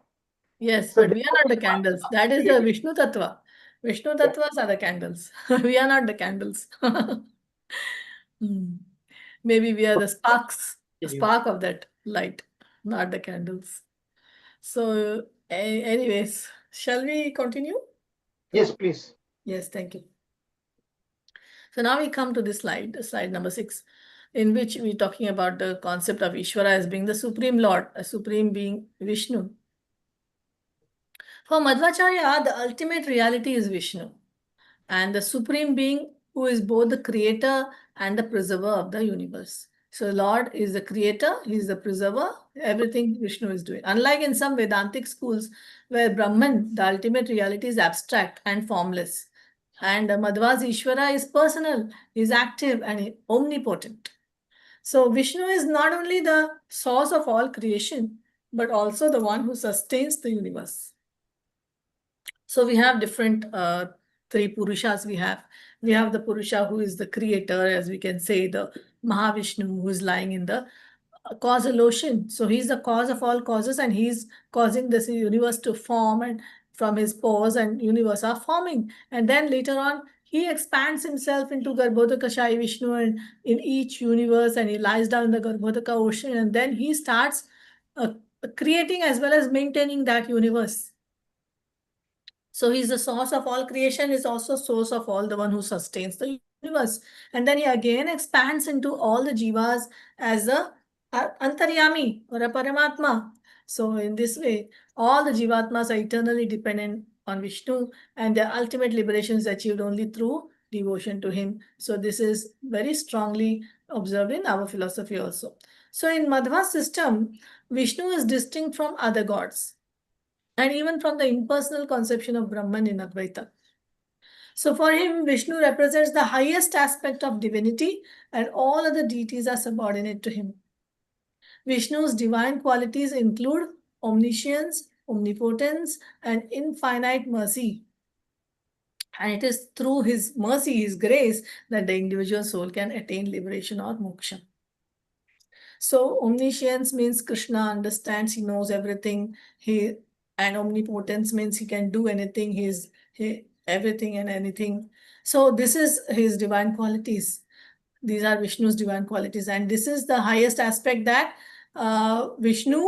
[SPEAKER 1] yes,
[SPEAKER 2] So
[SPEAKER 1] but we are not the candles. That is the Vishnu Tattva. Vishnu Tattvas are the candles. We are not the candles. Hmm. Maybe we are the spark of that light, not the candles. So, anyways, shall we continue?
[SPEAKER 2] Yes, please.
[SPEAKER 1] Yes, thank you. So now we come to this slide number 6, in which we're talking about the concept of Ishvara as being the Supreme Lord, a Supreme Being, Vishnu. For Madhvacharya, the ultimate reality is Vishnu, and the Supreme Being who is both the creator and the preserver of the universe. So Lord is the creator, he is the preserver, everything Vishnu is doing. Unlike in some Vedantic schools where Brahman, the ultimate reality, is abstract and formless, and Madhva's Ishvara is personal, is active and omnipotent. So Vishnu is not only the source of all creation, but also the one who sustains the universe. So we have different three Purushas we have the Purusha who is the creator, as we can say, the Mahavishnu, who is lying in the causal ocean. So he's the cause of all causes, and he's causing this universe to form, and from his pores and universe are forming. And then later on, he expands himself into Garbhodakashayi Vishnu and in each universe, and he lies down in the Garbhodaka ocean, and then he starts creating as well as maintaining that universe. So he's the source of all creation, is also source of all, the one who sustains the universe. And then he again expands into all the jivas as a antaryami or a paramatma. So in this way, all the jivatmas are eternally dependent on Vishnu, and their ultimate liberation is achieved only through devotion to him. So this is very strongly observed in our philosophy also. So in Madhva system, Vishnu is distinct from other gods, and even from the impersonal conception of Brahman in Advaita. So for him, Vishnu represents the highest aspect of divinity, and all other deities are subordinate to him. Vishnu's divine qualities include omniscience, omnipotence, and infinite mercy. And it is through his mercy, his grace, that the individual soul can attain liberation or moksha. So omniscience means Krishna understands, he knows everything. And omnipotence means he can do anything. He everything and anything. So this is his divine qualities. These are Vishnu's divine qualities, and this is the highest aspect, that Vishnu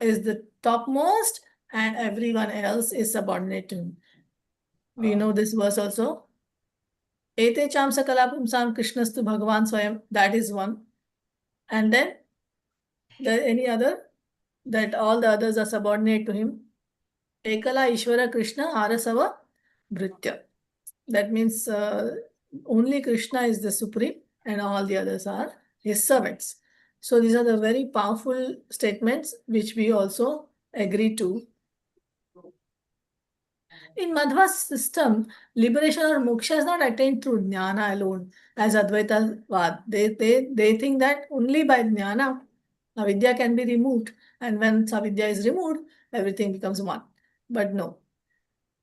[SPEAKER 1] is the topmost, and everyone else is subordinate to him. We know this verse also. Ete cham sakala pumsam Krishnastu Bhagavan Swayam. That is one. And then any other, that all the others are subordinate to him. Ekala Ishvara Krishna Arasava Bhritya. That means only Krishna is the supreme and all the others are his servants. So these are the very powerful statements which we also agree to. In Madhva's system, liberation or moksha is not attained through jnana alone, as Advaita Vad. They think that only by jnana, avidya can be removed. And when avidya is removed, everything becomes one. But no.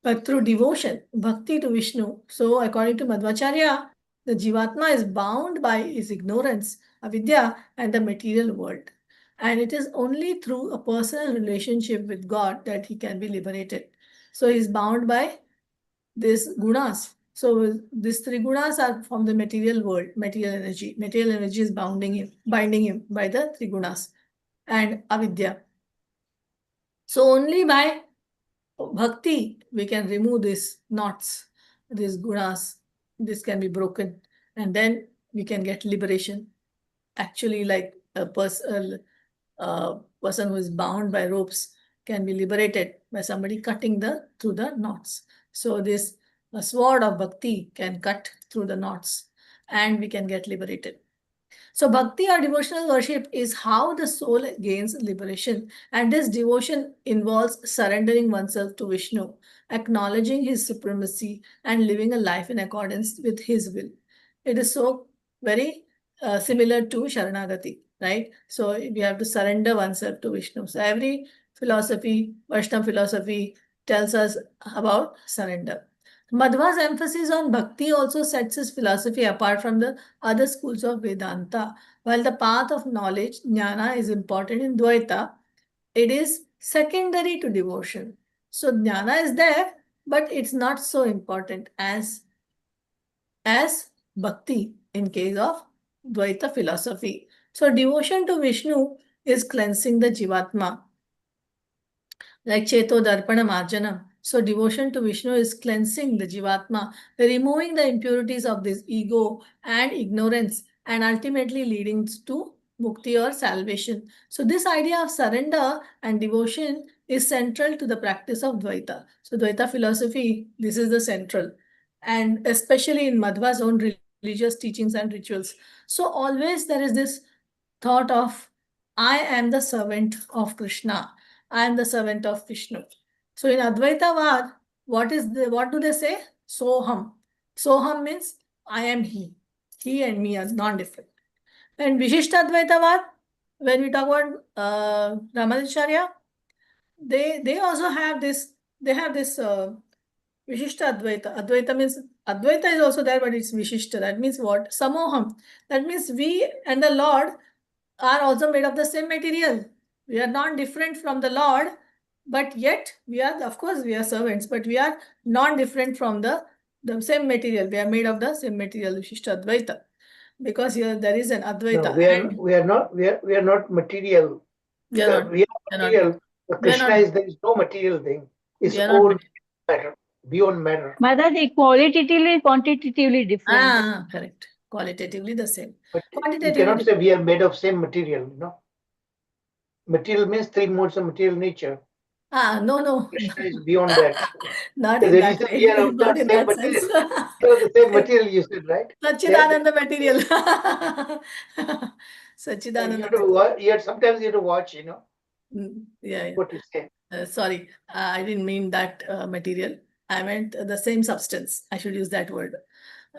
[SPEAKER 1] But through devotion, bhakti to Vishnu. So according to Madhvacharya, the Jivatma is bound by his ignorance, avidya, and the material world. And it is only through a personal relationship with God that he can be liberated. So he is bound by these gunas. So these three gunas are from the material world, material energy. Material energy is binding him by the three gunas and avidya. So only by bhakti we can remove these knots, these gunas. This can be broken, and then we can get liberation. Actually, like a person who is bound by ropes can be liberated by somebody cutting through the knots. So this sword of bhakti can cut through the knots, and we can get liberated. So bhakti or devotional worship is how the soul gains liberation, and this devotion involves surrendering oneself to Vishnu, acknowledging his supremacy, and living a life in accordance with his will. It is so very similar to Sharanagati, right? So we have to surrender oneself to Vishnu. So every philosophy, Vaishnava philosophy, tells us about surrender. Madhva's emphasis on bhakti also sets his philosophy apart from the other schools of Vedanta. While the path of knowledge, jnana, is important in Dvaita, it is secondary to devotion. So jnana is there, but it's not so important as bhakti in case of Dvaita philosophy. So devotion to Vishnu is cleansing the Jivatma, like Cheto Darpana Marjanam. So devotion to Vishnu is cleansing the Jivatma, removing the impurities of this ego and ignorance, and ultimately leading to mukti or salvation. So this idea of surrender and devotion is central to the practice of Dvaita. So Dvaita philosophy, this is the central, and especially in Madhva's own religious teachings and rituals. So always there is this thought of, I am the servant of Krishna. I am the servant of Vishnu. So in Advaitavad, what do they say? Soham. Soham means I am he. He and me are non-different. And Vishishta Advaitavad, when we talk about Ramanujacharya, they also have this, Vishishta Advaita. Advaita means, Advaita is also there, but it's Vishishta. That means what? Samoham. That means we and the Lord are also made of the same material. We are not different from the Lord, but yet we are, of course, we are servants, but we are not different from the same material. We are made of the same material, Vishishta Advaita. Because here there is an Advaita.
[SPEAKER 2] No, we are not material.
[SPEAKER 1] We are not.
[SPEAKER 2] We are material. Krishna there is no material thing. It's all matter, beyond matter.
[SPEAKER 6] Mataji, qualitatively, quantitatively different.
[SPEAKER 1] Correct. Qualitatively the same.
[SPEAKER 2] But you cannot say we are made of same material, Material means three modes of material nature.
[SPEAKER 1] No.
[SPEAKER 2] Krishna is beyond that.
[SPEAKER 1] Not in that way.
[SPEAKER 2] We are of
[SPEAKER 1] Not
[SPEAKER 2] the
[SPEAKER 1] in
[SPEAKER 2] same
[SPEAKER 1] that
[SPEAKER 2] material.
[SPEAKER 1] sense.
[SPEAKER 2] We are the same material, you said, right?
[SPEAKER 1] Satchidananda material. Satchidananda.
[SPEAKER 2] Sometimes you have to watch,
[SPEAKER 1] Yeah.
[SPEAKER 2] what you say.
[SPEAKER 1] Sorry, I didn't mean that material. I meant the same substance. I should use that word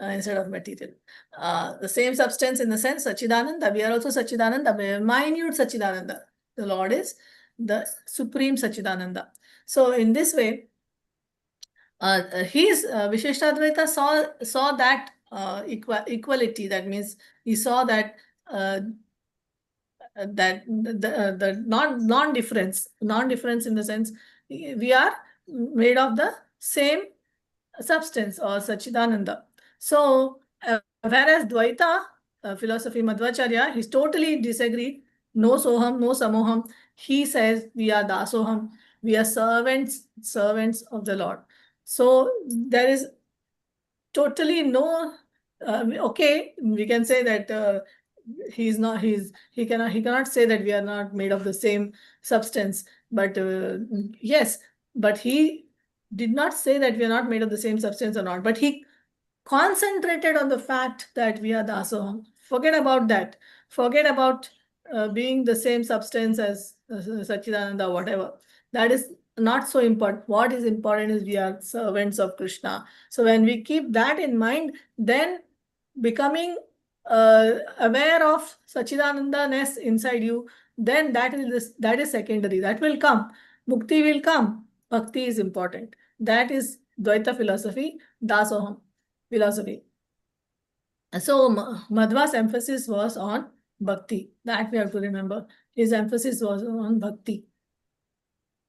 [SPEAKER 1] instead of material. The same substance in the sense Satchidananda. We are also Satchidananda, minute Satchidananda. The Lord is the supreme Satchidananda. So in this way, Vishishtadvaita saw that equality. That means he saw that the non-difference in the sense we are made of the same substance or Satchidananda. So whereas Dvaita philosophy, Madhvacharya, he's totally disagreed. No soham, no samoham. He says we are dasoham. We are servants of the Lord. So there is totally no, okay, we can say that he cannot say that we are not made of the same substance, but yes, but he did not say that we are not made of the same substance or not, but he concentrated on the fact that we are dasoham. Forget about that. Forget about being the same substance as Satchidananda or whatever. That is not so important. What is important is we are servants of Krishna. So when we keep that in mind, then becoming aware of Satchidananda-ness inside you, then that is secondary. That will come. Mukti will come. Bhakti is important. That is Dvaita philosophy, Dasoham philosophy. So Madhva's emphasis was on Bhakti. That we have to remember. His emphasis was on Bhakti.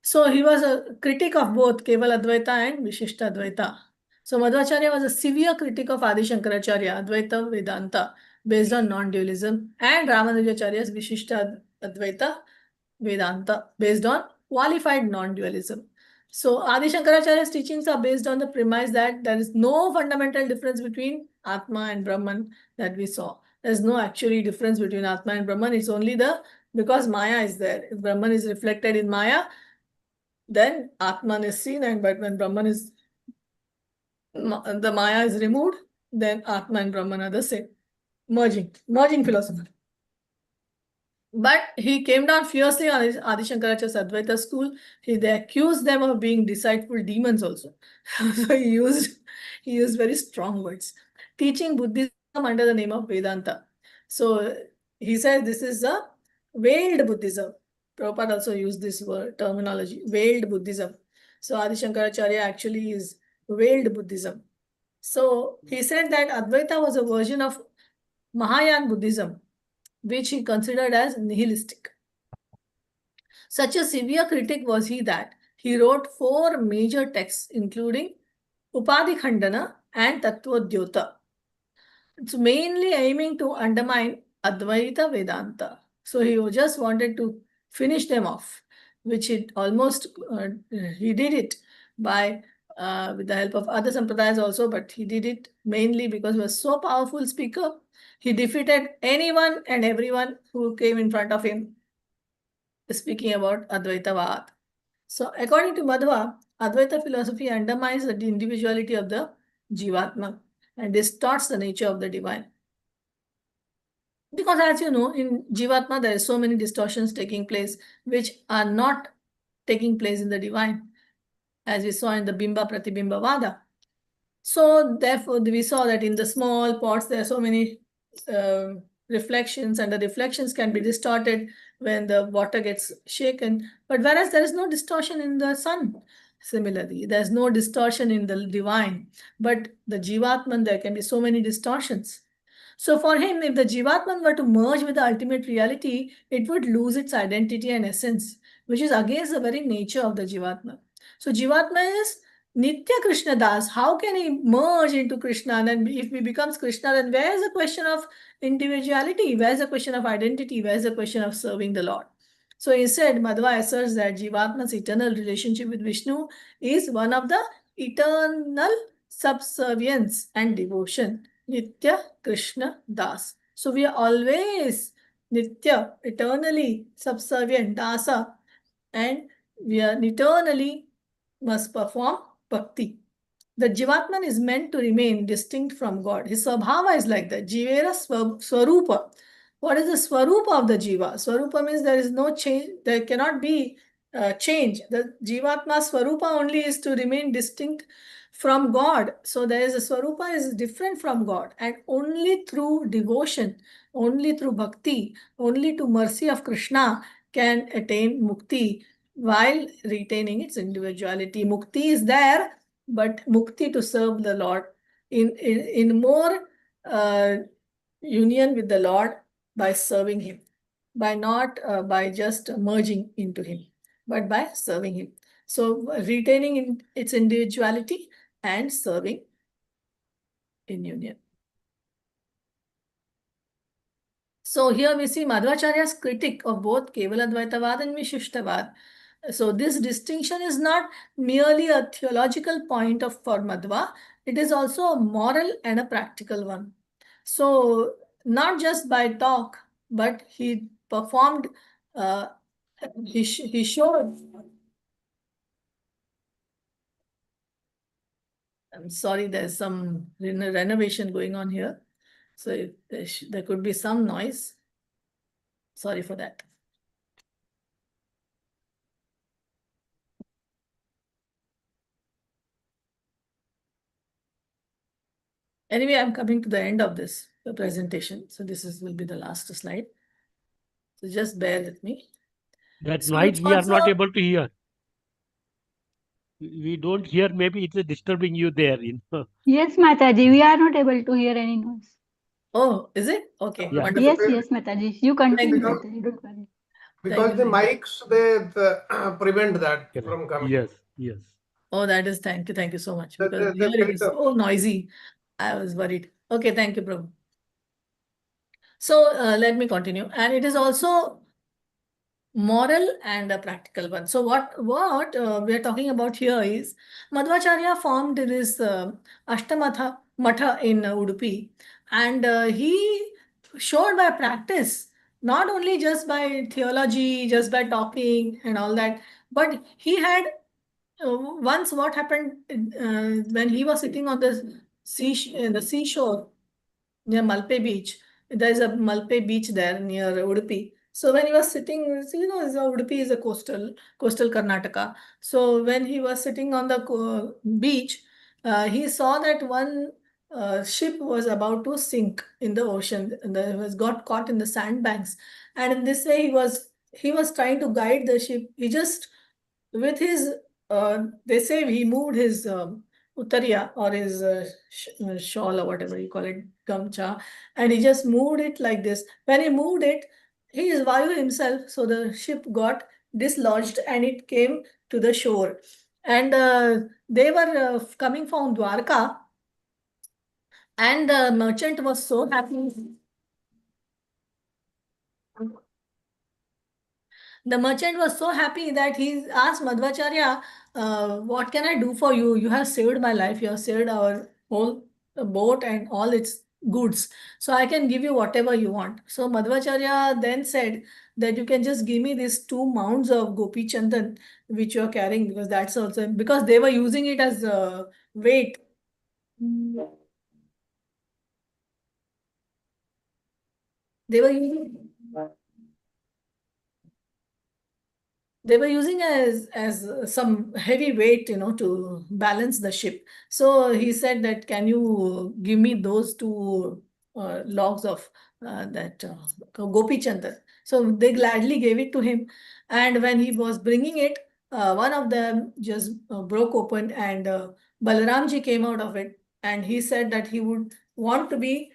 [SPEAKER 1] So he was a critic of both Keval Advaita and Vishishta Advaita. So Madhvacharya was a severe critic of Adi Shankaracharya, Advaita Vedanta, based on non-dualism, and Ramanujacharya's Vishishta Advaita Vedanta, based on qualified non-dualism. So Adi Shankaracharya's teachings are based on the premise that there is no fundamental difference between Atma and Brahman that we saw. There's no actually difference between Atma and Brahman. It's only because Maya is there. If Brahman is reflected in Maya, then Atman is seen, and but when Brahman is, the Maya is removed, then Atma and Brahman are the same. Merging philosophy. But he came down fiercely on his Adi Shankaracharya's Advaita school. They accused them of being deceitful demons also. So he used very strong words. Teaching Buddhism under the name of Vedanta. So he said this is a veiled Buddhism. Prabhupada also used this word terminology, veiled Buddhism. So Adi Shankaracharya actually is veiled Buddhism. So he said that Advaita was a version of Mahayana Buddhism, which he considered as nihilistic. Such a severe critic was he that he wrote 4 major texts, including Upadhi Khandana and Tattvodyota. It's mainly aiming to undermine Advaita Vedanta. So he just wanted to finish them off, which he did it by with the help of other sampradayas also, but he did it mainly because he was so powerful speaker. He defeated anyone and everyone who came in front of him speaking about Advaitavad. So according to Madhva, Advaita philosophy undermines the individuality of the Jivatma and distorts the nature of the divine. Because as you know, in Jivatma, there are so many distortions taking place, which are not taking place in the divine, as we saw in the Bimba Pratibimba Vada. So therefore, we saw that in the small pots, there are so many reflections, and the reflections can be distorted when the water gets shaken. But whereas there is no distortion in the sun, similarly, there's no distortion in the divine. But the Jivatman, there can be so many distortions. So for him, if the Jivatman were to merge with the ultimate reality, it would lose its identity and essence, which is against the very nature of the Jivatma. So Jivatma is Nitya Krishna Das. How can he merge into Krishna? And then if he becomes Krishna, then where is the question of individuality? Where is the question of identity? Where is the question of serving the Lord? So instead, Madhva asserts that Jivatma's eternal relationship with Vishnu is one of the eternal subservience and devotion. Nitya Krishna Das. So we are always Nitya, eternally subservient, Dasa, and we are eternally must perform bhakti. The Jivatman is meant to remain distinct from God. His Swabhava is like that. Jivera Swarupa. What is the Swarupa of the Jiva? Swarupa means there is no change, there cannot be change. The Jivatma Swarupa only is to remain distinct from God. So there is a Swarupa is different from God, and only through devotion, only through bhakti, only to mercy of Krishna can attain mukti while retaining its individuality. Mukti is there, but mukti to serve the Lord in more union with the Lord by serving him, by not by just merging into him, but by serving him. So retaining its individuality and serving in union. So here we see Madhvacharya's critique of both Kevaladvaitavad and Vishishtavad. So this distinction is not merely a theological point for Madhva, it is also a moral and a practical one. So not just by talk, but he performed, he showed. I'm sorry, there's some renovation going on here. So there could be some noise. Sorry for that. Anyway, I'm coming to the end of this presentation. So this will be the last slide. So just bear with me.
[SPEAKER 4] That
[SPEAKER 1] So
[SPEAKER 4] noise
[SPEAKER 1] it's
[SPEAKER 4] we are not
[SPEAKER 1] also-
[SPEAKER 4] able to hear. we don't hear. Maybe it's disturbing you there.
[SPEAKER 6] Yes, Mataji, we are not able to hear any noise.
[SPEAKER 1] Oh, is it? Okay,
[SPEAKER 4] Yeah.
[SPEAKER 1] wonderful.
[SPEAKER 6] Yes, Mataji. You continue,
[SPEAKER 1] you.
[SPEAKER 6] Mataji. Don't worry.
[SPEAKER 5] Because the
[SPEAKER 1] Thank you.
[SPEAKER 5] mics, they prevent that
[SPEAKER 4] Correct.
[SPEAKER 5] from coming.
[SPEAKER 4] Yes. Yes.
[SPEAKER 1] Oh, that is thank you so much.
[SPEAKER 5] That-
[SPEAKER 1] Because
[SPEAKER 5] that- that
[SPEAKER 1] here it is
[SPEAKER 5] filter.
[SPEAKER 1] so noisy. I was worried. Okay, thank you, Prabhu. So let me continue. And it is also moral and a practical one. So what we are talking about here is Madhvacharya formed this Ashtamatha Matha in Udupi, and he showed by practice, not only just by theology, just by talking and all that, but he had once what happened when he was sitting on the seashore near Malpe Beach. There is a Malpe Beach there near Udupi. So when he was sitting, so, Udupi is a coastal Karnataka. So when he was sitting on the beach, he saw that one ship was about to sink in the ocean. And it was got caught in the sandbanks, and in this way he was trying to guide the ship. He just with his they say he moved his uttariya or his shawl or whatever you call it, gamcha, and he just moved it like this. When he moved it, he is Vayu himself, so the ship got dislodged and it came to the shore. And they were coming from Dwarka, and the merchant was so happy. The merchant was so happy that he asked Madhvacharya, what can I do for you? You have saved my life. You have saved our whole boat and all its goods. So I can give you whatever you want. So Madhvacharya then said that you can just give me these 2 mounds of Gopi Chandan, which you are carrying, because that's also, because they were using it as weight. They were using as some heavy weight, to balance the ship. So he said that, can you give me those 2 logs of that Gopi Chandar? So they gladly gave it to him. And when he was bringing it, one of them just broke open, and Balaramji came out of it. And he said that he would want to be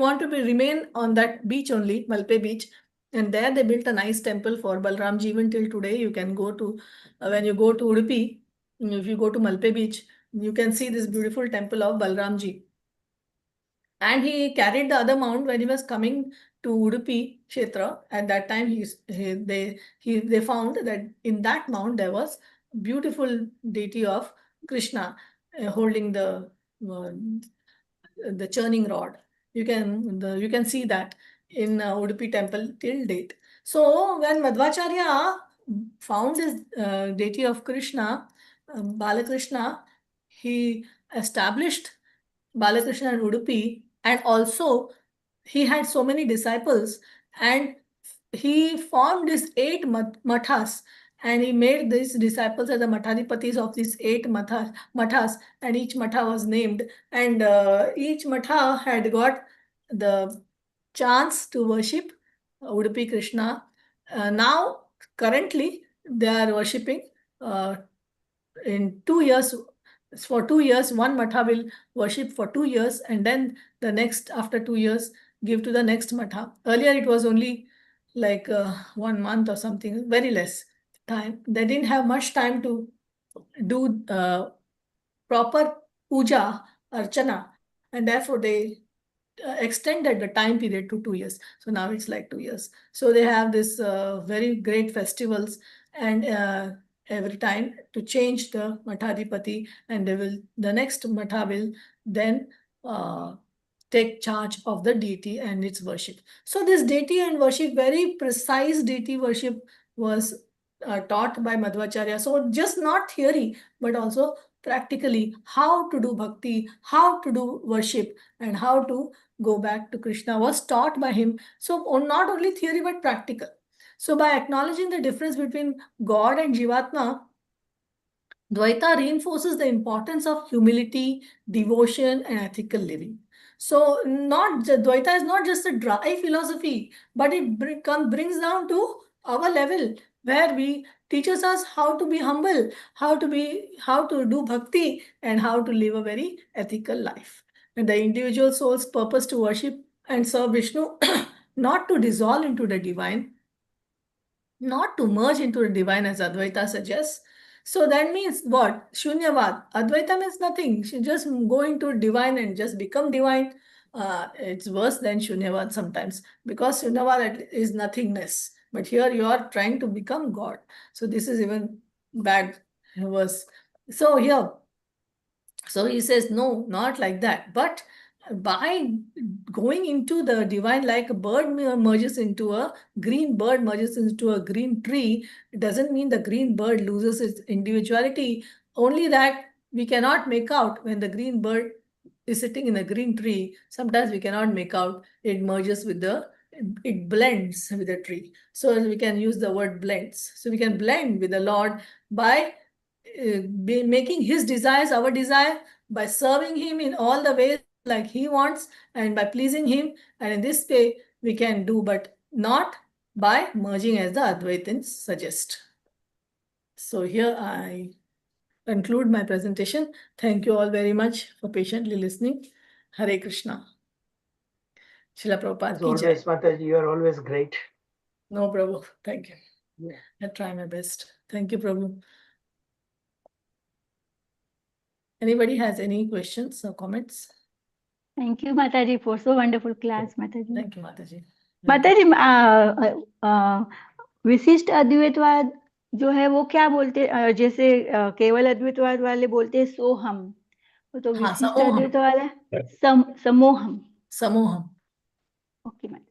[SPEAKER 1] remain on that beach only, Malpe Beach. And there they built a nice temple for Balramji. Even till today, you can go to, when you go to Udupi, if you go to Malpe Beach, you can see this beautiful temple of Balramji. And he carried the other mount when he was coming to Udupi Kshetra. At that time, they found that in that mount there was beautiful deity of Krishna holding the churning rod. You can see that in Udupi temple till date. So when Madhvacharya found this deity of Krishna, Balakrishna, he established Balakrishna in Udupi, and also he had so many disciples, and he formed these 8 mathas, and he made these disciples as the mathadipatis of these 8 mathas, and each matha was named, and each matha had got the chance to worship Udupi Krishna. Now, currently, they are worshipping in 2 years. For 2 years, one matha will worship for 2 years, and then the next, after 2 years, give to the next matha. Earlier, it was only like 1 month or something, very less time. They didn't have much time to do proper puja, archana, and therefore they extended the time period to 2 years. So now it's like 2 years. So they have this very great festivals, and every time to change the Mathadipati, and the next Matha will then take charge of the deity and its worship. So this deity and worship, very precise deity worship was taught by Madhvacharya. So just not theory, but also practically how to do bhakti, how to do worship, and how to go back to Krishna was taught by him. So not only theory, but practical. So by acknowledging the difference between God and Jivatma, Dvaita reinforces the importance of humility, devotion, and ethical living. So Dvaita is not just a dry philosophy, but it brings down to our level. where we teaches us how to be humble, how to do bhakti, and how to live a very ethical life. And the individual soul's purpose to worship and serve Vishnu, not to dissolve into the divine, not to merge into the divine as Advaita suggests. So that means what? Shunyavad. Advaita means nothing. She just go into divine and just become divine. It's worse than Shunyavad sometimes, because Shunyavad is nothingness. But here you are trying to become God. So this is even bad, worse. So here, so he says, no, not like that. But by going into the divine, like a bird merges into a green bird merges into a green tree, it doesn't mean the green bird loses its individuality. Only that we cannot make out when the green bird is sitting in a green tree. Sometimes we cannot make out, it merges with it blends with the tree. So we can use the word blends. So we can blend with the Lord by making his desires our desire, by serving him in all the ways like he wants, and by pleasing him. And in this way we can do, but not by merging as the Advaitins suggest. So here I conclude my presentation. Thank you all very much for patiently listening. Hare Krishna. Srila Prabhupada
[SPEAKER 2] As
[SPEAKER 1] ki jai.
[SPEAKER 2] always, Mataji, you are always great.
[SPEAKER 1] No, Prabhu. Thank you.
[SPEAKER 2] Yeah.
[SPEAKER 1] I try my best. Thank you, Prabhu. Anybody has any questions or comments?
[SPEAKER 6] Thank you, Mataji, for so wonderful class, Mataji.
[SPEAKER 1] Thank you, Mataji.
[SPEAKER 6] माताजी विशिष्ट अद्वैतवाद जो है वो क्या बोलते जैसे केवल अद्वैतवाद वाले बोलते हैं सोहम, तो
[SPEAKER 1] हाँ,
[SPEAKER 6] विशिष्ट
[SPEAKER 1] समोहम।
[SPEAKER 6] अद्वैतवाद है समोहम.
[SPEAKER 1] Samoham.
[SPEAKER 6] Okay ma'am.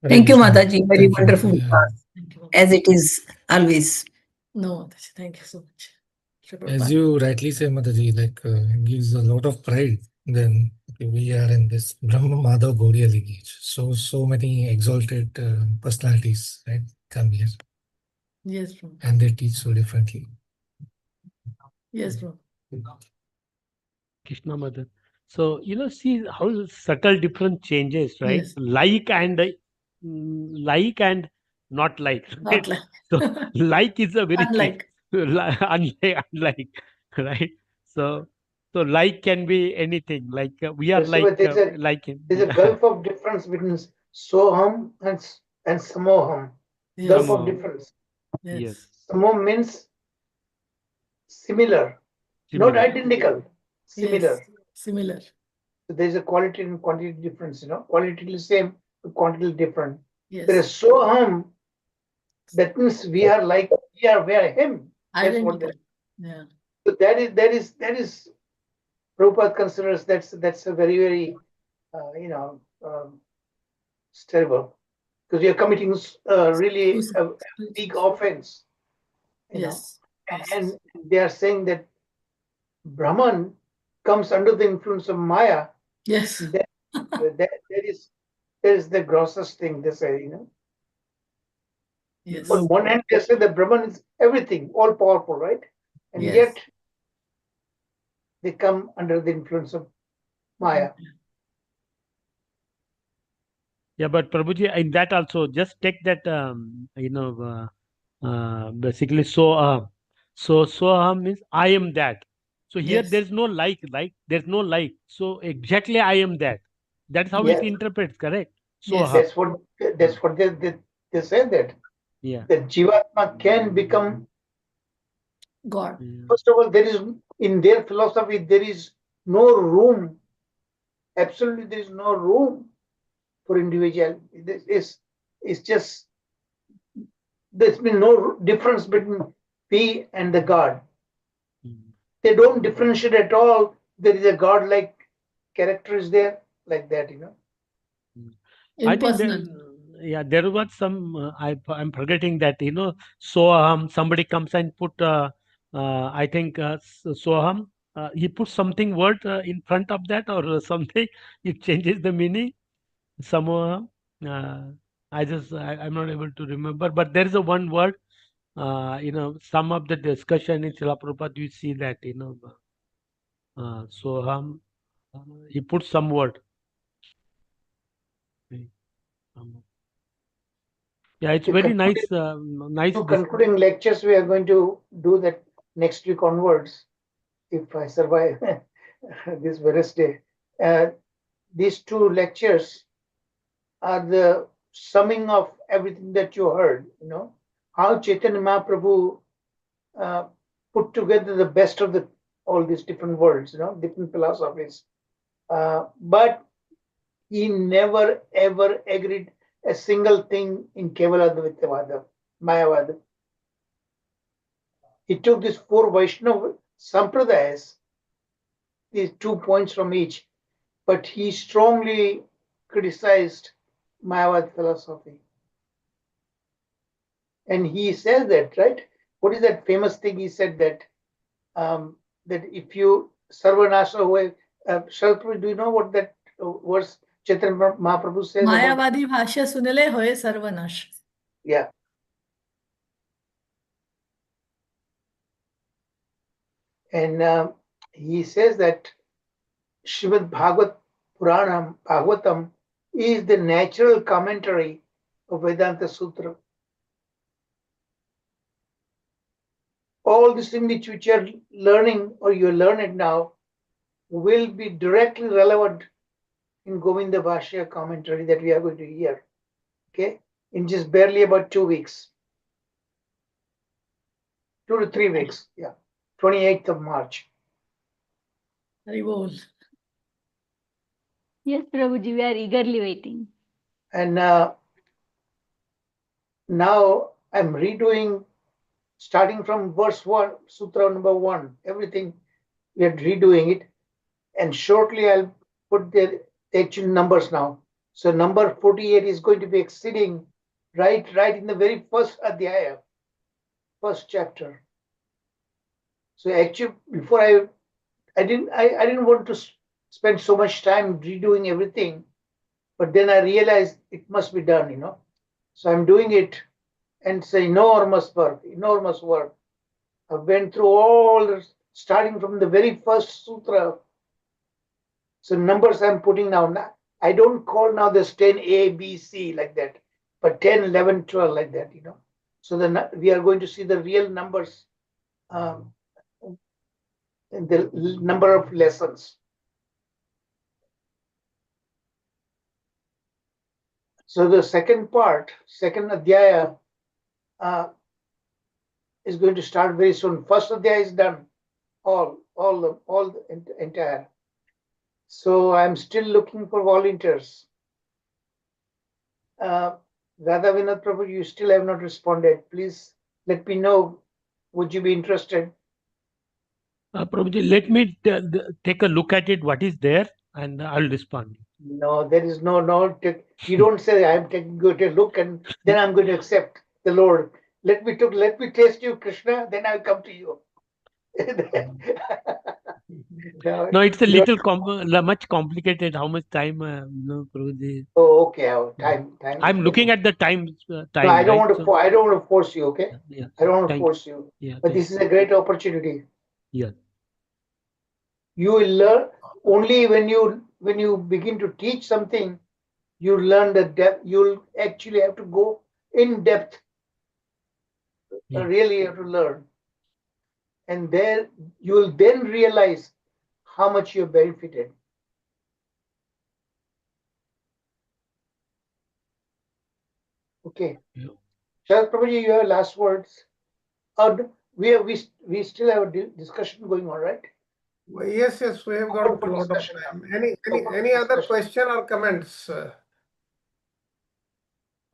[SPEAKER 9] Thank you, Mataji. Very
[SPEAKER 10] Thank you.
[SPEAKER 9] wonderful
[SPEAKER 10] Yeah.
[SPEAKER 9] class,
[SPEAKER 1] Thank you.
[SPEAKER 9] as it is always.
[SPEAKER 1] No, Mataji, thank you so much. Srila
[SPEAKER 10] As
[SPEAKER 1] Prabhupada.
[SPEAKER 10] you rightly say, Mataji, it gives a lot of pride. Then we are in this Brahma Madhav Gaudiya lineage. So many exalted personalities, right, come here,
[SPEAKER 1] Yes, Prabhu.
[SPEAKER 10] and they teach so differently.
[SPEAKER 1] Yes, Prabhu.
[SPEAKER 4] Krishna Mother. So, see how subtle different changes, right?
[SPEAKER 1] Yes.
[SPEAKER 4] Like and not like.
[SPEAKER 1] Not
[SPEAKER 4] Right?
[SPEAKER 1] like.
[SPEAKER 4] So, like is a very
[SPEAKER 1] Unlike.
[SPEAKER 4] unlike, right? So like can be anything. Like we are
[SPEAKER 2] Yes,
[SPEAKER 4] like
[SPEAKER 2] but
[SPEAKER 4] like him.
[SPEAKER 2] there's a gulf of difference between Soham and Samoham.
[SPEAKER 1] Yes.
[SPEAKER 2] Gulf of
[SPEAKER 4] Samoham.
[SPEAKER 2] difference.
[SPEAKER 4] Yes.
[SPEAKER 2] Samoham means similar, not
[SPEAKER 4] Similar.
[SPEAKER 2] identical, similar.
[SPEAKER 1] Yes. Similar.
[SPEAKER 2] So there's a quality and quantity difference, qualitatively same, but quantity different.
[SPEAKER 1] Yes.
[SPEAKER 2] Whereas Soham, that means we are him. That's what
[SPEAKER 1] Identical. Yeah.
[SPEAKER 2] So that is Prabhupada considers that's a very, very it's terrible, because you're committing really a big offense.
[SPEAKER 1] Yes.
[SPEAKER 2] And they are saying that Brahman comes under the influence of Maya.
[SPEAKER 1] Yes.
[SPEAKER 2] That is the grossest thing they say,
[SPEAKER 1] Yes.
[SPEAKER 2] On one hand, they say that Brahman is everything, all powerful, right? And
[SPEAKER 1] Yes.
[SPEAKER 2] yet they come under the influence of Maya.
[SPEAKER 4] Yeah, but Prabhuji, in that also, just take that, basically, so means I am that. So here
[SPEAKER 1] Yes.
[SPEAKER 4] there's no like, there's no like. So exactly I am that. That's how
[SPEAKER 2] Yes.
[SPEAKER 4] it interprets, correct?
[SPEAKER 1] Yes.
[SPEAKER 2] That's what they say, that
[SPEAKER 4] Yeah.
[SPEAKER 2] that Jivatma can become.
[SPEAKER 1] God.
[SPEAKER 2] First of all, there is, in their philosophy, there is no room. Absolutely, there is no room for individual. It's just, there's been no difference between we and the God. They don't differentiate at all. There is a God-like character is there, like that,
[SPEAKER 4] I think
[SPEAKER 1] Impersonal.
[SPEAKER 4] there was some, I'm forgetting that, so somebody comes and put, I think, Soham, he put something word in front of that or something, it changes the meaning. Samoham, I'm not able to remember, but there is a one word, some of the discussion in Srila Prabhupada, you see that, Soham, he put some word. Yeah, it's
[SPEAKER 2] The
[SPEAKER 4] very
[SPEAKER 2] concluding-
[SPEAKER 4] nice.
[SPEAKER 2] Two concluding lectures we are going to do that next week onwards, if I survive this Wednesday. These two lectures are the summing of everything that you heard, how Chaitanya Mahaprabhu put together the best of all these different worlds, different philosophies. But he never ever agreed a single thing in Kevaladvaitavada, Mayavada. He took these four Vaishnava Sampradayas, these 2 points from each, but he strongly criticized Mayavad philosophy. And he says that, right? What is that famous thing he said that that if you Sarvanasha away, Sharpur, do you know what that verse Chaitanya Mahaprabhu says? about-
[SPEAKER 1] मायावादी भाष्य सुनले होय सर्वनाश.
[SPEAKER 2] Yeah. And he says that Srimad Bhagavatam is the natural commentary of Vedanta Sutra. All these things which you are learning or you learn it now will be directly relevant in Govinda Bhashya commentary that we are going to hear. Okay, in just barely about 2 weeks. 2 to 3 weeks, yeah. 28th of March.
[SPEAKER 1] Hari बोल.
[SPEAKER 6] Yes, Prabhuji, we are eagerly waiting.
[SPEAKER 2] And now I'm redoing, starting from verse 1, Sutra number 1, everything we are redoing it. And shortly I'll put the actual numbers now. So number 48 is going to be exceeding right in the very first adhyaya, first chapter. So actually, before I didn't want to spend so much time redoing everything, but then I realized it must be done, So I'm doing it, and it's an enormous work. I went through all this, starting from the very first sutra. So numbers I'm putting now. I don't call now this 10 A, B, C like that, but 10, 11, 12 like that, So we are going to see the real numbers, the number of lessons. So the second adhyaya is going to start very soon. First adhyaya is done, all the entire. So I'm still looking for volunteers. Radha Vinod Prabhu, you still have not responded. Please let me know. Would you be interested?
[SPEAKER 4] Prabhuji, let me take a look at it, what is there, and I'll respond.
[SPEAKER 2] No, there is no. You don't say I'm taking good a look and then I'm going to accept the Lord. Let me taste you, Krishna, then I'll come to you.
[SPEAKER 4] No, it's a little much complicated. How much time, Prabhuji?
[SPEAKER 2] Oh, okay. Time.
[SPEAKER 4] I'm looking at the time.
[SPEAKER 2] No, I don't want to. I don't want to force you. Okay.
[SPEAKER 4] Yeah.
[SPEAKER 2] I don't want to
[SPEAKER 4] Thank
[SPEAKER 2] force you.
[SPEAKER 4] Yeah.
[SPEAKER 2] But this is a great opportunity.
[SPEAKER 4] Yeah.
[SPEAKER 2] You will learn only when you begin to teach something. You learn the depth. You'll actually have to go in depth.
[SPEAKER 4] Yeah.
[SPEAKER 2] Really have to learn, and there you will then realize how much you're benefited. Okay.
[SPEAKER 4] Yeah.
[SPEAKER 2] Sharad Prabhuji, you have last words. We still have a discussion going on, right?
[SPEAKER 5] Yes, we have got a lot of time. Any other question or comments?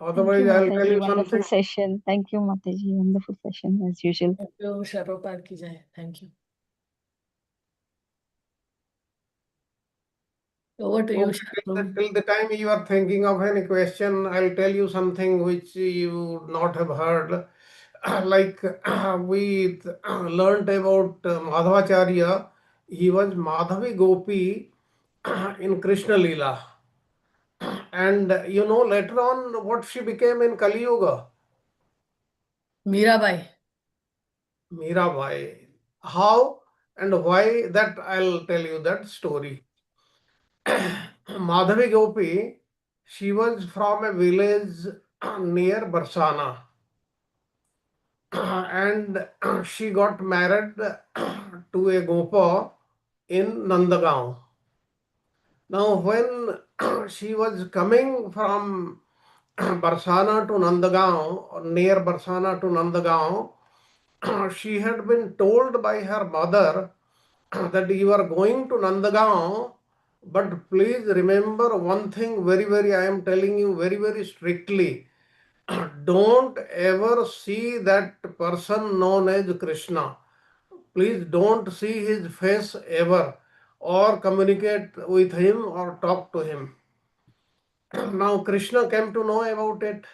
[SPEAKER 5] Otherwise, I'll tell you
[SPEAKER 11] Wonderful
[SPEAKER 5] something.
[SPEAKER 11] session. Thank you, Mataji. Wonderful session as usual.
[SPEAKER 1] Thank you, Prabhupada ki jai. Thank you. Over to you,
[SPEAKER 5] Okay,
[SPEAKER 1] Prabhu.
[SPEAKER 5] till the time you are thinking of any question, I'll tell you something which you would not have heard. Like we learned about Madhavacharya. He was Madhavi Gopi in Krishna Leela. And later on what she became in Kali Yuga.
[SPEAKER 1] Mirabai.
[SPEAKER 5] Mirabai. How and why, that I'll tell you that story. Madhavi Gopi, She was from a village near Barsana. And she got married to a Gopa in Nandagaon. Now, when she was coming from Barsana to Nandagaon, or near Barsana to Nandagaon, she had been told by her mother that you are going to Nandagaon, but please remember one thing very, I am telling you very strictly. Don't ever see that person known as Krishna. Please don't see his face ever, or communicate with him or talk to him. Now Krishna came to know about it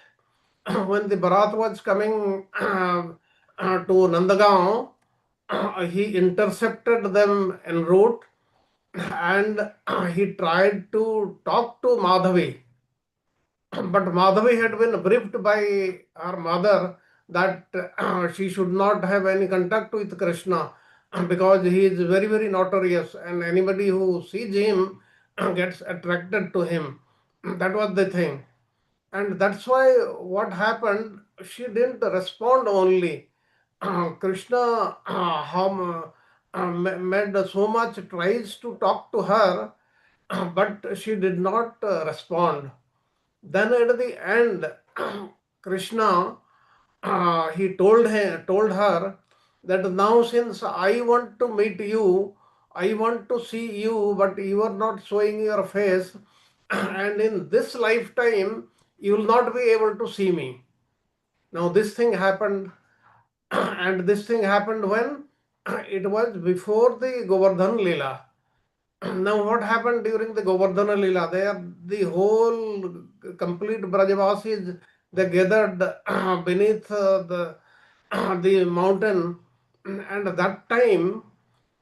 [SPEAKER 5] when the Bharat was coming to Nandagaon. He intercepted them en route and he tried to talk to Madhavi. But Madhavi had been briefed by her mother that she should not have any contact with Krishna because he is very notorious and anybody who sees him gets attracted to him. That was the thing. And that's why what happened, she didn't respond only. Krishna made so much tries to talk to her, but she did not respond. Then at the end, Krishna, he told her that now since I want to meet you, I want to see you, but you are not showing your face, and in this lifetime, you will not be able to see me. Now this thing happened, and this thing happened when? It was before the Govardhan Leela. Now what happened during the Govardhana Leela? The whole complete Brajavasis, they gathered beneath the mountain, and at that time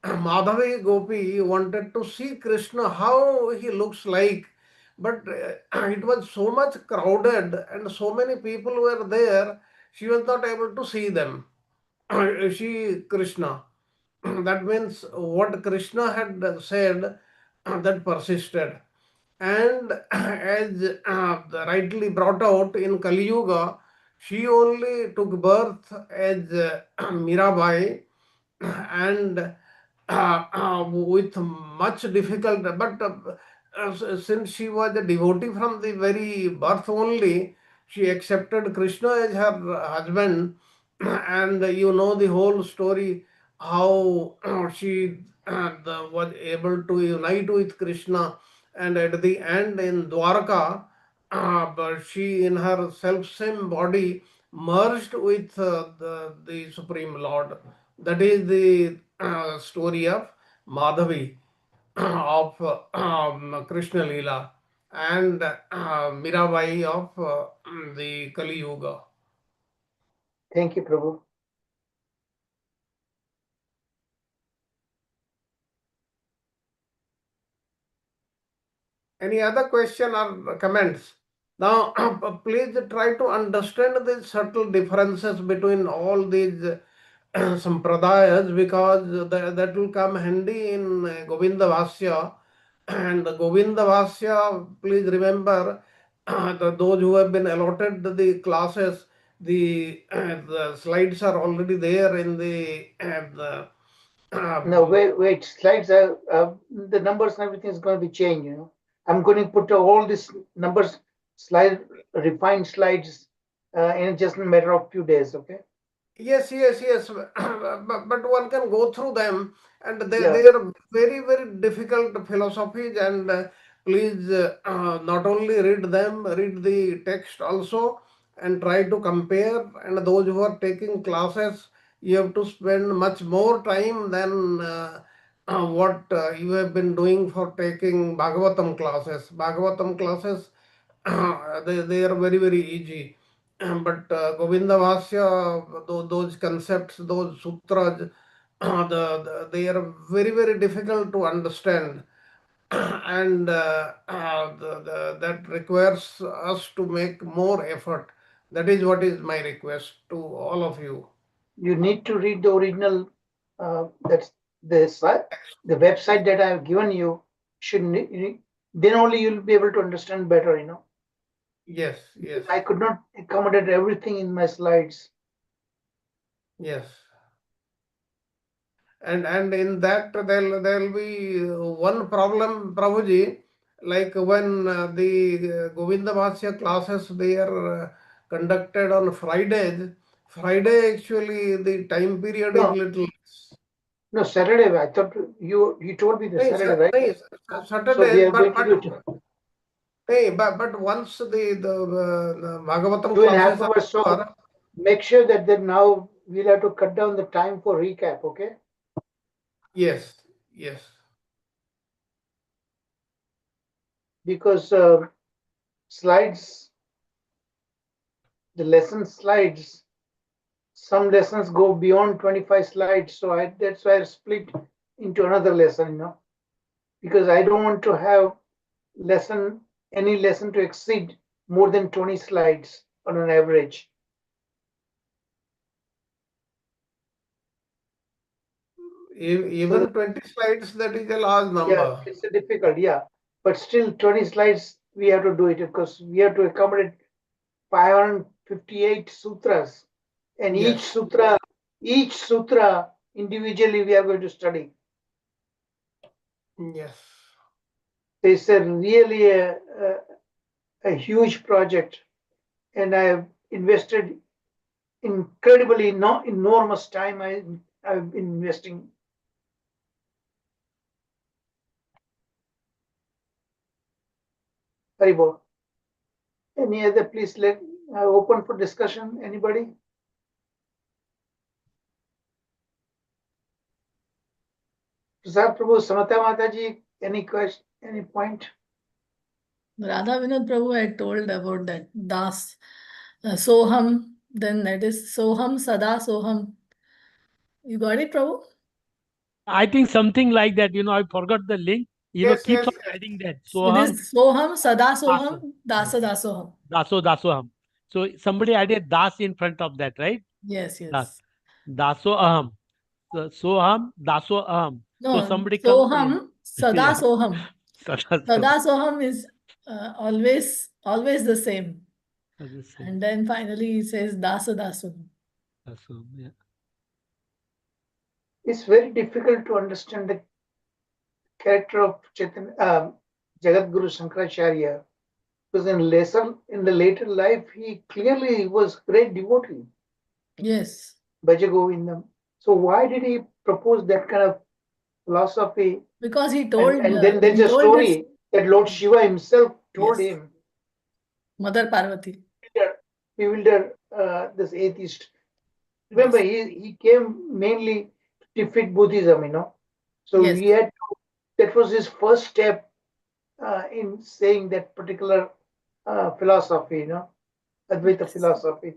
[SPEAKER 5] Madhavi Gopi wanted to see Krishna, how he looks like, but it was so much crowded and so many people were there, she was not able to see them. She Krishna. That means what Krishna had said that persisted. And as rightly brought out in Kali Yuga, she only took birth as Mirabai and with much difficulty. But since she was a devotee from the very birth only, she accepted Krishna as her husband. And you know the whole story, how she was able to unite with Krishna, and at the end in Dwarka, but she in her self-same body merged with the Supreme Lord. That is the story of Madhavi of Krishna Leela and Mirabai of the Kali Yuga.
[SPEAKER 2] Thank you, Prabhu.
[SPEAKER 5] Any other question or comments? Now, please try to understand the subtle differences between all these sampradayas, because that will come handy in Govinda Vasya. And Govinda Vasya, please remember, those who have been allotted the classes, the slides are already there in the
[SPEAKER 2] No, wait, slides are, the numbers and everything is going to be changed, you know. I'm going to put all these numbers, refined slides in just a matter of few days, okay?
[SPEAKER 5] Yes. But one can go through them, and they
[SPEAKER 2] Yeah.
[SPEAKER 5] are very difficult philosophies. And please not only read them, read the text also, and try to compare. And those who are taking classes, you have to spend much more time than what you have been doing for taking Bhagavatam classes. Bhagavatam classes, they are very easy. But Govinda Vasya, those concepts, those sutras, they are very difficult to understand. And that requires us to make more effort. That is what is my request to all of you.
[SPEAKER 2] You need to read the original, that's the website that I have given you. Then only you'll be able to understand better, you know.
[SPEAKER 5] Yes, yes,
[SPEAKER 2] I could not accommodate everything in my slides.
[SPEAKER 5] yes. And in that there'll be one problem, Prabhuji, like when the Govinda Bhasya classes they are conducted on Fridays. Friday actually the time period is
[SPEAKER 2] No,
[SPEAKER 5] little less.
[SPEAKER 2] no, Saturday. I thought you told me the
[SPEAKER 5] Nahi,
[SPEAKER 2] Saturday, right?
[SPEAKER 5] nahi,
[SPEAKER 2] So we
[SPEAKER 5] Saturday,
[SPEAKER 2] are going to do it
[SPEAKER 5] but once the Bhagavatam
[SPEAKER 2] 2.5
[SPEAKER 5] classes are
[SPEAKER 2] hours. So
[SPEAKER 5] over,
[SPEAKER 2] make sure that then now we'll have to cut down the time for recap. Okay.
[SPEAKER 5] yes, yes,
[SPEAKER 2] Because slides, the lesson slides, some lessons go beyond 25 slides. So that's why I split into another lesson, because I don't want to have any lesson to exceed more than 20 slides on an average.
[SPEAKER 5] even 20 slides, that is a large number.
[SPEAKER 2] Yeah, it's difficult, yeah. But still 20 slides we have to do it because we have to accommodate 558 sutras. And
[SPEAKER 5] Yes.
[SPEAKER 2] each sutra individually we are going to study.
[SPEAKER 5] Yes.
[SPEAKER 2] It's really a huge project, and I have invested incredibly enormous time. I've been investing. Haribol. Any other, please let open for discussion. Anybody? Prasad Prabhu, Samata Mataji, any question, any point?
[SPEAKER 1] Radha Vinod Prabhu had told about that Das, Soham, then that is Soham, Sada Soham. You got it, Prabhu?
[SPEAKER 4] I think something like that. I forgot the link.
[SPEAKER 5] Yes,
[SPEAKER 4] Keeps
[SPEAKER 5] yes,
[SPEAKER 4] on
[SPEAKER 5] yes.
[SPEAKER 4] adding that.
[SPEAKER 1] It
[SPEAKER 4] Soham,
[SPEAKER 1] is Soham, Sada
[SPEAKER 4] Daso.
[SPEAKER 1] Soham, Dasa Dasoham.
[SPEAKER 4] Dasoham. So somebody added Das in front of that, right?
[SPEAKER 1] Yes,
[SPEAKER 4] Das.
[SPEAKER 1] yes.
[SPEAKER 4] Dasoham. Soham, Dasoham. So
[SPEAKER 1] No,
[SPEAKER 4] somebody comes.
[SPEAKER 1] Soham, Sada
[SPEAKER 4] Yeah.
[SPEAKER 1] Soham.
[SPEAKER 4] Sada
[SPEAKER 1] Sada Soham is always the same. And then finally he says Dasa Dasoham.
[SPEAKER 4] Dasoham, yeah.
[SPEAKER 2] It's very difficult to understand the character of Jagadguru Shankaracharya, because in the later life he clearly was great devotee.
[SPEAKER 1] Yes.
[SPEAKER 2] Bhaja Govindam. So why did he propose that kind of philosophy?
[SPEAKER 1] Because he told.
[SPEAKER 2] And then there's
[SPEAKER 1] he
[SPEAKER 2] a
[SPEAKER 1] told
[SPEAKER 2] story that Lord Shiva himself told
[SPEAKER 1] Yes.
[SPEAKER 2] him,
[SPEAKER 1] Mother Parvati.
[SPEAKER 2] bewilder this atheist. Remember, he came mainly to defeat Buddhism, So
[SPEAKER 1] Yes.
[SPEAKER 2] he had to, that was his first step in saying that particular philosophy, Advaita philosophy.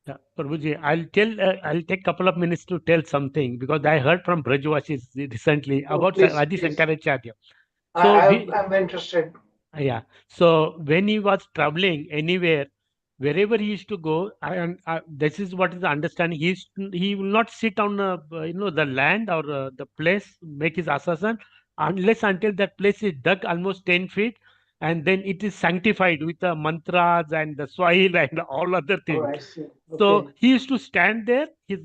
[SPEAKER 4] Yeah, Prabhuji, I'll take a couple of minutes to tell something because I heard from Brajvashis recently about
[SPEAKER 2] please,
[SPEAKER 4] Adi
[SPEAKER 2] please.
[SPEAKER 4] Shankaracharya. So
[SPEAKER 2] I'm interested.
[SPEAKER 4] yeah. So when he was traveling anywhere, wherever he used to go, and this is what is the understanding. He will not sit on the land or the place, make his asasan, unless until that place is dug almost 10 feet, and then it is sanctified with the mantras and the soil and all other things.
[SPEAKER 2] Oh, I see.
[SPEAKER 4] So
[SPEAKER 2] Okay.
[SPEAKER 4] he used to stand there. His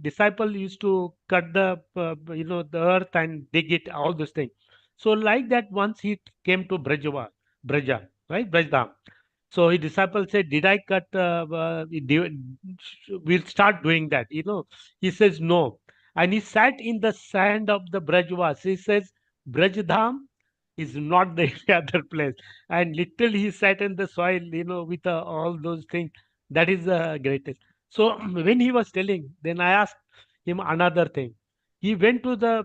[SPEAKER 4] disciple used to cut the the earth and dig it, all those things. So like that, once he came to Braja, right, Brajdam. So his disciple said, "Did I cut? We'll start doing that." He says no, and he sat in the sand of the Brajvas. He says, "Brajdham is not the any other place," and literally he sat in the soil, with all those things. That is the greatest. So when he was telling, then I asked him another thing. He went to the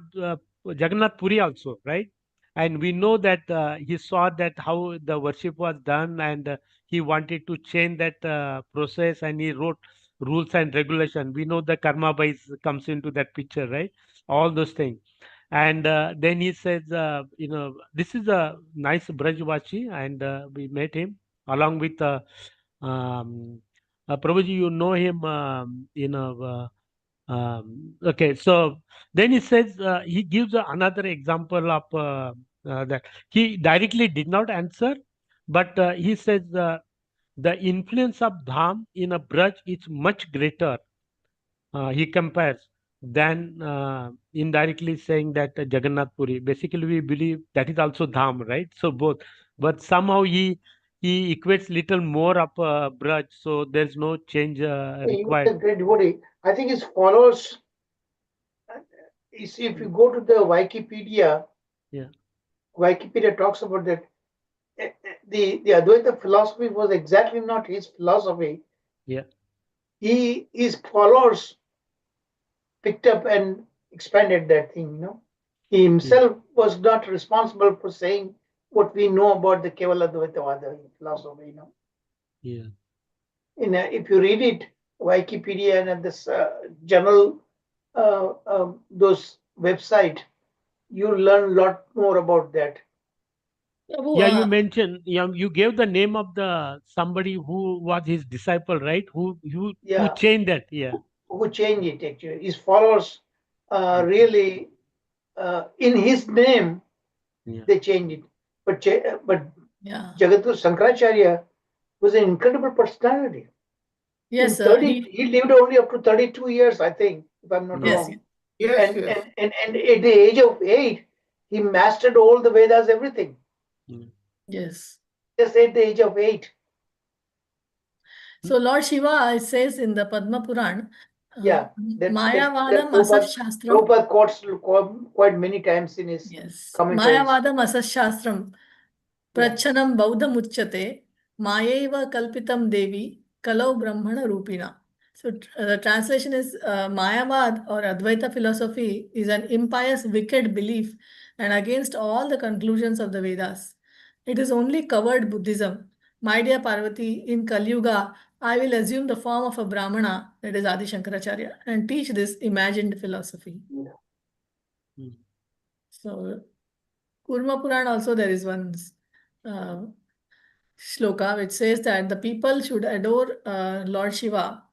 [SPEAKER 4] Jagannath Puri also, right? And we know that he saw that how the worship was done, and he wanted to change that process, and he wrote rules and regulation. We know the karma bais comes into that picture, right? All those things. And then he says, this is a nice Brajvachi, and we met him along with um, Prabhuji, you know him, okay, so then he says, he gives another example of that. He directly did not answer, but he says the influence of Dham in a Braj is much greater. He compares than indirectly saying that Jagannath Puri. Basically, we believe that is also Dham, right? So both, but somehow he equates little more of Braj, so there's no change
[SPEAKER 2] He was a
[SPEAKER 4] required.
[SPEAKER 2] great devotee. I think his followers, if you go to the Wikipedia,
[SPEAKER 4] Yeah.
[SPEAKER 2] Wikipedia talks about that. The Advaita philosophy was exactly not his philosophy.
[SPEAKER 4] Yeah.
[SPEAKER 2] His followers picked up and expanded that thing, you know. He himself was not responsible for saying what we know about the Kevala Advaitavada philosophy, you know.
[SPEAKER 4] Yeah.
[SPEAKER 2] If you read it, Wikipedia and this general those website, you learn a lot more about that.
[SPEAKER 1] Prabhu,
[SPEAKER 4] Yeah, you mentioned, you gave the name of the somebody who was his disciple, right? Who
[SPEAKER 2] Yeah.
[SPEAKER 4] changed that? Yeah.
[SPEAKER 2] Who changed it actually? His followers really, in his name,
[SPEAKER 4] Yeah.
[SPEAKER 2] they changed it. But
[SPEAKER 1] yeah.
[SPEAKER 2] Jagadguru Shankaracharya was an incredible personality.
[SPEAKER 1] Yes,
[SPEAKER 2] He lived only up to 32 years, I think, if I'm not
[SPEAKER 1] yes,
[SPEAKER 2] wrong.
[SPEAKER 5] Yes,
[SPEAKER 2] And,
[SPEAKER 5] yes.
[SPEAKER 2] and at the age of 8, he mastered all the Vedas, everything.
[SPEAKER 1] yes.
[SPEAKER 2] Just at the age of 8.
[SPEAKER 1] So Lord Shiva says in the Padma Puran,
[SPEAKER 2] Yeah,
[SPEAKER 1] Mayavadam Asat Shastram.
[SPEAKER 2] Prabhupada quotes quite many times in his commentaries.
[SPEAKER 1] Mayavadam Asat Shastram. Prachanam Bauddha Muchyate. Mayeva Kalpitam Devi. Kalau Brahmana Rupina. So the translation is Mayavad or Advaita philosophy is an impious, wicked belief and against all the conclusions of the Vedas. It is only covered Buddhism. My dear Parvati, in Kali Yuga, I will assume the form of a Brahmana, that is Adi Shankaracharya, and teach this imagined philosophy. So, Kurma Puran also there is one shloka which says that the people should adore Lord Shiva,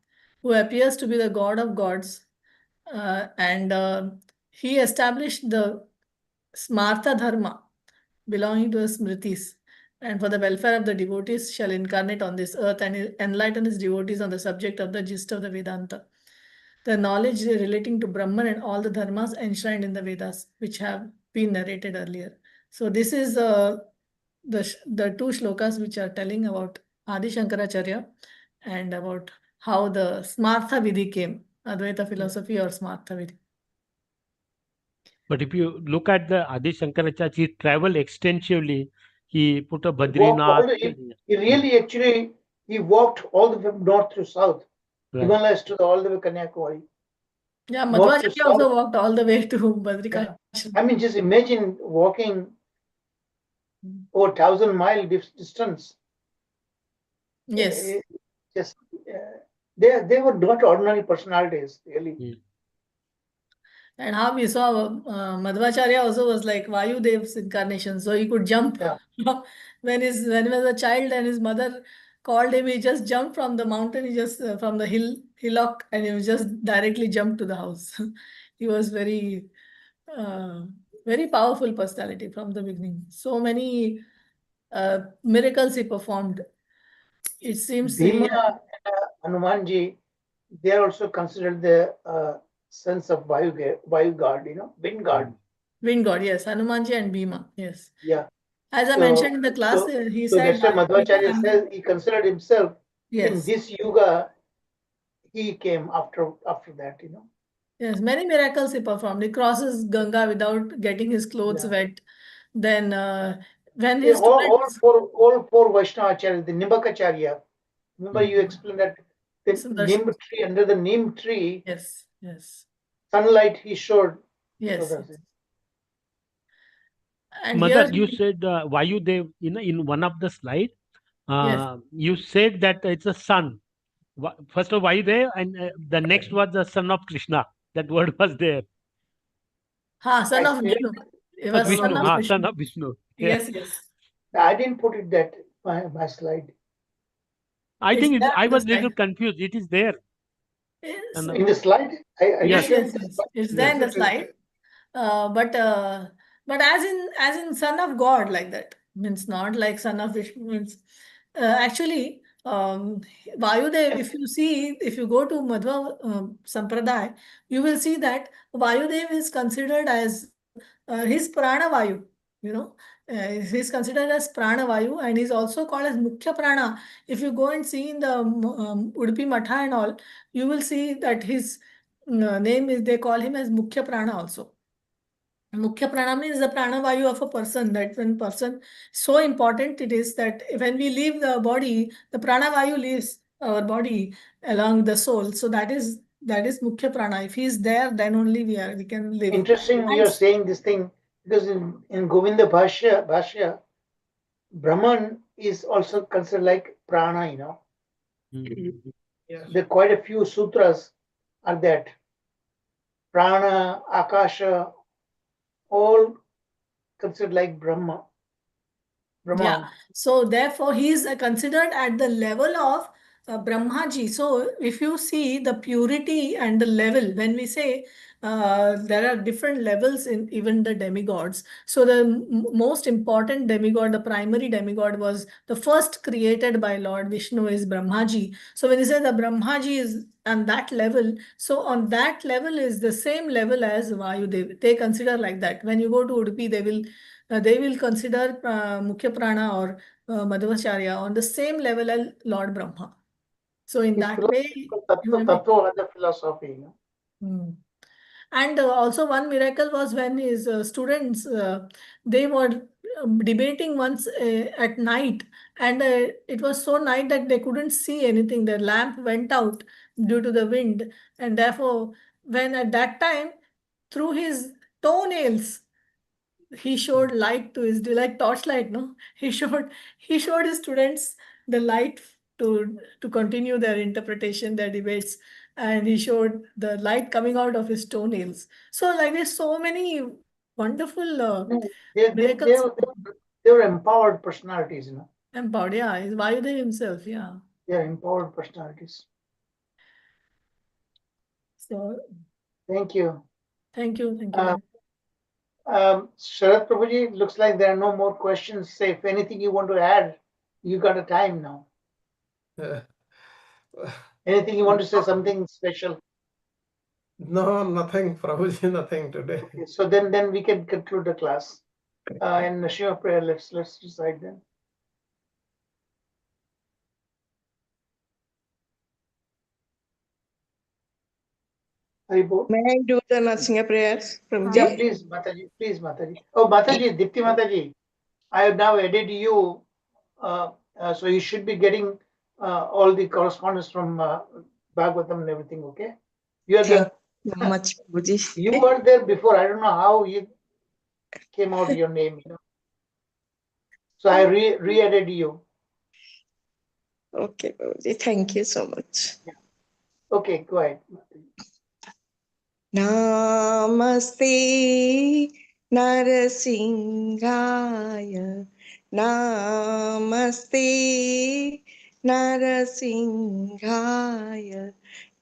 [SPEAKER 1] who appears to be the god of gods, and he established the Smartha Dharma belonging to the Smritis, and for the welfare of the devotees shall incarnate on this earth and enlighten his devotees on the subject of the gist of the Vedanta. The knowledge relating to Brahman and all the dharmas enshrined in the Vedas, which have been narrated earlier. So this is the two shlokas which are telling about Adi Shankaracharya and about how the Smartha Vidhi came, Advaita philosophy or Smartha Vidhi.
[SPEAKER 4] But if you look at the Adi Shankaracharya, he traveled extensively. He put a Badrinath.
[SPEAKER 2] He really actually, he walked all the way from north to south.
[SPEAKER 4] Right.
[SPEAKER 2] Himalayas to all the way Kanyakumari.
[SPEAKER 1] Yeah, Madhvacharya also walked all the way to Badrika.
[SPEAKER 2] I mean, just imagine walking over 1,000-mile distance.
[SPEAKER 1] Yes.
[SPEAKER 2] They were not ordinary personalities, really.
[SPEAKER 1] And how we saw Madhvacharya also was like Vayudev's incarnation, so he could jump.
[SPEAKER 2] Yeah.
[SPEAKER 1] when he was a child and his mother called him, he just jumped from the mountain, he just from the hillock, and he just directly jumped to the house. He was very powerful personality from the beginning. So many miracles he performed. It seems
[SPEAKER 2] Bhima and Hanumanji, they are also considered the sons of Vayu God, wind god.
[SPEAKER 1] Wind god, yes. Hanumanji and Bhima, yes.
[SPEAKER 2] Yeah.
[SPEAKER 1] As I mentioned in the class, he said.
[SPEAKER 2] That's why Madhvacharya says he considered himself in this yuga. He came after that,
[SPEAKER 1] Yes, many miracles he performed. He crosses Ganga without getting his clothes wet. Then when his
[SPEAKER 2] all four Vaishnava acharyas, the Nimbakacharya. Remember you explained that the Neem tree, under the Neem tree.
[SPEAKER 1] Yes.
[SPEAKER 2] Sunlight he showed.
[SPEAKER 1] Yes.
[SPEAKER 4] And Mother, you said Vayudev in one of the slide. You said that it's a son. First of Vayudev, and the next was the son of Krishna. That word was there.
[SPEAKER 1] Son of Vishnu. It was
[SPEAKER 4] Vishnu.
[SPEAKER 1] son of
[SPEAKER 4] Vishnu.
[SPEAKER 1] Yes.
[SPEAKER 2] I didn't put it that my slide.
[SPEAKER 4] I think I was a little confused. It is there.
[SPEAKER 2] In the slide?
[SPEAKER 1] Yes. It's there in the slide. But as in son of God, like that. Means not like son of Vishnu. Means actually, Vayudev, if you go to Madhva Sampradaya, you will see that Vayudev is considered as his Prana Vayu, you know. He's considered as Prana Vayu, and he's also called as Mukhya Prana. If you go and see in the Udupi Matha and all, you will see that his name is, they call him as Mukhya Prana also. Mukhya Prana means the Prana Vayu of a person, that when person, so important it is that when we leave the body, the Prana Vayu leaves our body along the soul. So that is Mukhya Prana. If he is there, then only we can live.
[SPEAKER 2] Interesting you're saying this thing, because in Govinda Bhashya, Brahman is also considered like prana, you know.
[SPEAKER 5] Yes.
[SPEAKER 2] There are quite a few sutras are that. Prana, Akasha, all considered like Brahma.
[SPEAKER 1] Yeah. So therefore, he is considered at the level of Brahmaji. So if you see the purity and the level, when we say there are different levels in even the demigods. So the most important demigod, the primary demigod, was the first created by Lord Vishnu is Brahmaji. So when you say the Brahmaji is on that level, so on that level is the same level as Vayudev. They consider like that. When you go to Udupi, they will consider Mukhya Prana or Madhvacharya on the same level as Lord Brahma. So in that way,
[SPEAKER 2] Tattva the philosophy, you know.
[SPEAKER 1] Hmm. And also one miracle was when his students, they were debating once at night, and it was so night that they couldn't see anything. The lamp went out due to the wind, and therefore when at that time, through his toenails, he showed light to his, like torchlight, no? He showed his students the light to continue their interpretation, their debates, and he showed the light coming out of his toenails. So like there's so many wonderful miracles.
[SPEAKER 2] They were empowered personalities, you know.
[SPEAKER 1] Empowered, yeah. Is Vayudev himself, yeah.
[SPEAKER 2] They are empowered personalities.
[SPEAKER 1] So
[SPEAKER 2] thank you.
[SPEAKER 1] Thank you. Thank you.
[SPEAKER 2] Sharath Prabhuji, looks like there are no more questions. Say if anything you want to add, you got a time now. Anything you want to say, something special?
[SPEAKER 5] No, nothing, Prabhuji, nothing today.
[SPEAKER 2] Okay, so then we can conclude the class. And Shiva prayer, let's decide then.
[SPEAKER 7] May I do the Narasimha prayers, Prabhuji?
[SPEAKER 2] Yeah, please, Mataji. Please, Mataji. Oh, Mataji, Dipti Mataji, I have now added you. So you should be getting all the correspondence from Bhagavatam and everything, okay? You are
[SPEAKER 7] Thank you so much, Prabhuji.
[SPEAKER 2] You were there before. I don't know how you came out your name, you know. So I re-added you.
[SPEAKER 7] Okay, Prabhuji. Thank you so much.
[SPEAKER 2] Yeah. Okay, go ahead.
[SPEAKER 7] Namaste Narasimhaya. Namaste Narasimhaya.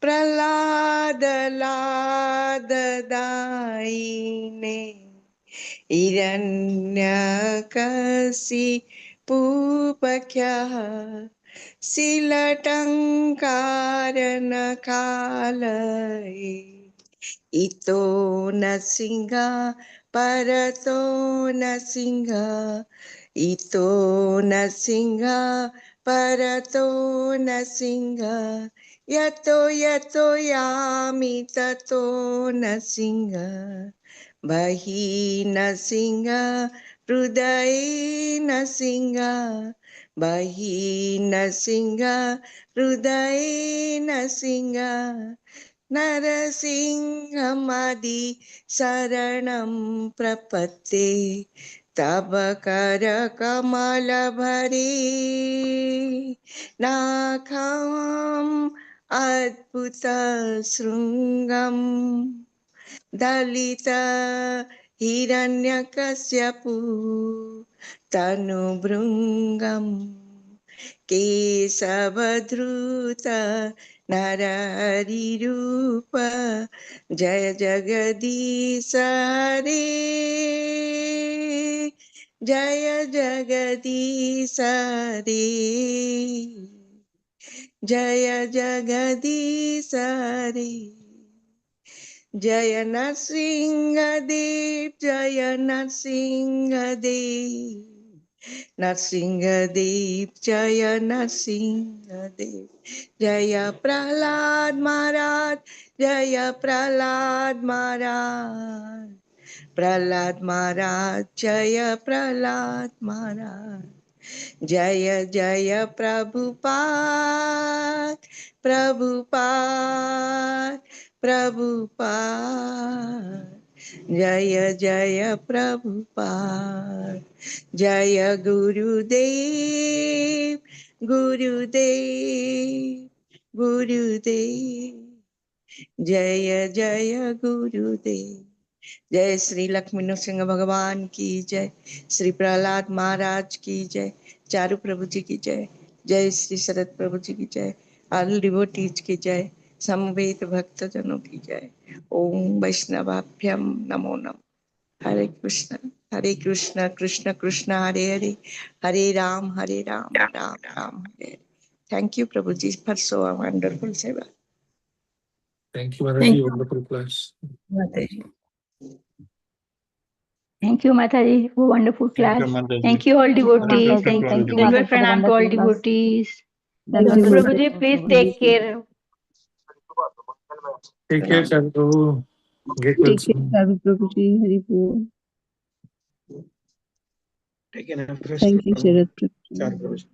[SPEAKER 7] Praladadaine. Hiranyakasipupakhyaha. Silatankaranakalaye. Ito nasinga parato nasinga. Ito nasinga parato nasinga. Yato yami tato nasinga. Bahi nasinga hrudaye nasinga. Bahi nasinga hrudaye nasinga. Narasimhamadi saranam prapatte. Tava kara kamala bhare. Nakham adbhuta srungam. Dalita Hiranyakasyapu Tanu Brungam Kesavadruta Narari Rupa Jaya Jagadisa Hare जय जगदीश रे जय जगदीश रे जय नरसिंहदेव जय नरसिंहदेव नरसिंहदेव जय नरसिंहदेव जय प्रहलाद महाराज जय प्रहलाद महाराज प्रहलाद महाराज जय प्रहलाद महाराज जय जय प्रभुपाद प्रभुपाद प्रभुपाद जय जय प्रभुपाद जय गुरुदेव गुरुदेव गुरुदेव जय जय गुरुदेव जय श्री लक्ष्मी नृसिंह भगवान की जय श्री प्रहलाद महाराज की जय चारू प्रभु जी की जय जय श्री शरद प्रभु जी की जय ऑल डिवोटीज की जय समवेत भक्त जनों की जय ओम वैष्णवाभ्यम नमो नमः Hare Krishna Krishna Krishna Hare Hare Hare Ram Ram Ram Hare Hare thank you Prabhu ji for so wonderful seva
[SPEAKER 10] Thank you,
[SPEAKER 9] Thank
[SPEAKER 10] Mataji.
[SPEAKER 9] you.
[SPEAKER 10] Wonderful class.
[SPEAKER 9] Mataji.
[SPEAKER 6] Thank you, Mataji, for wonderful class. Thank you, all devotees.
[SPEAKER 11] Mataji.
[SPEAKER 6] Thank
[SPEAKER 11] Thank
[SPEAKER 6] you.
[SPEAKER 11] you,
[SPEAKER 6] Dandavat
[SPEAKER 11] Mataji, for the
[SPEAKER 6] pranam to all
[SPEAKER 11] wonderful class.
[SPEAKER 6] devotees.
[SPEAKER 3] Thank you,
[SPEAKER 6] Prabhuji,
[SPEAKER 3] Mataji.
[SPEAKER 6] please take care.
[SPEAKER 10] Take care, Charu Prabhu. Get well
[SPEAKER 3] Take care,
[SPEAKER 10] soon.
[SPEAKER 3] Charu Prabhuji. Hari Bol.
[SPEAKER 8] Take an empress.
[SPEAKER 3] Thank you, Sharad Prabhuji.
[SPEAKER 8] Charu Prabhuji.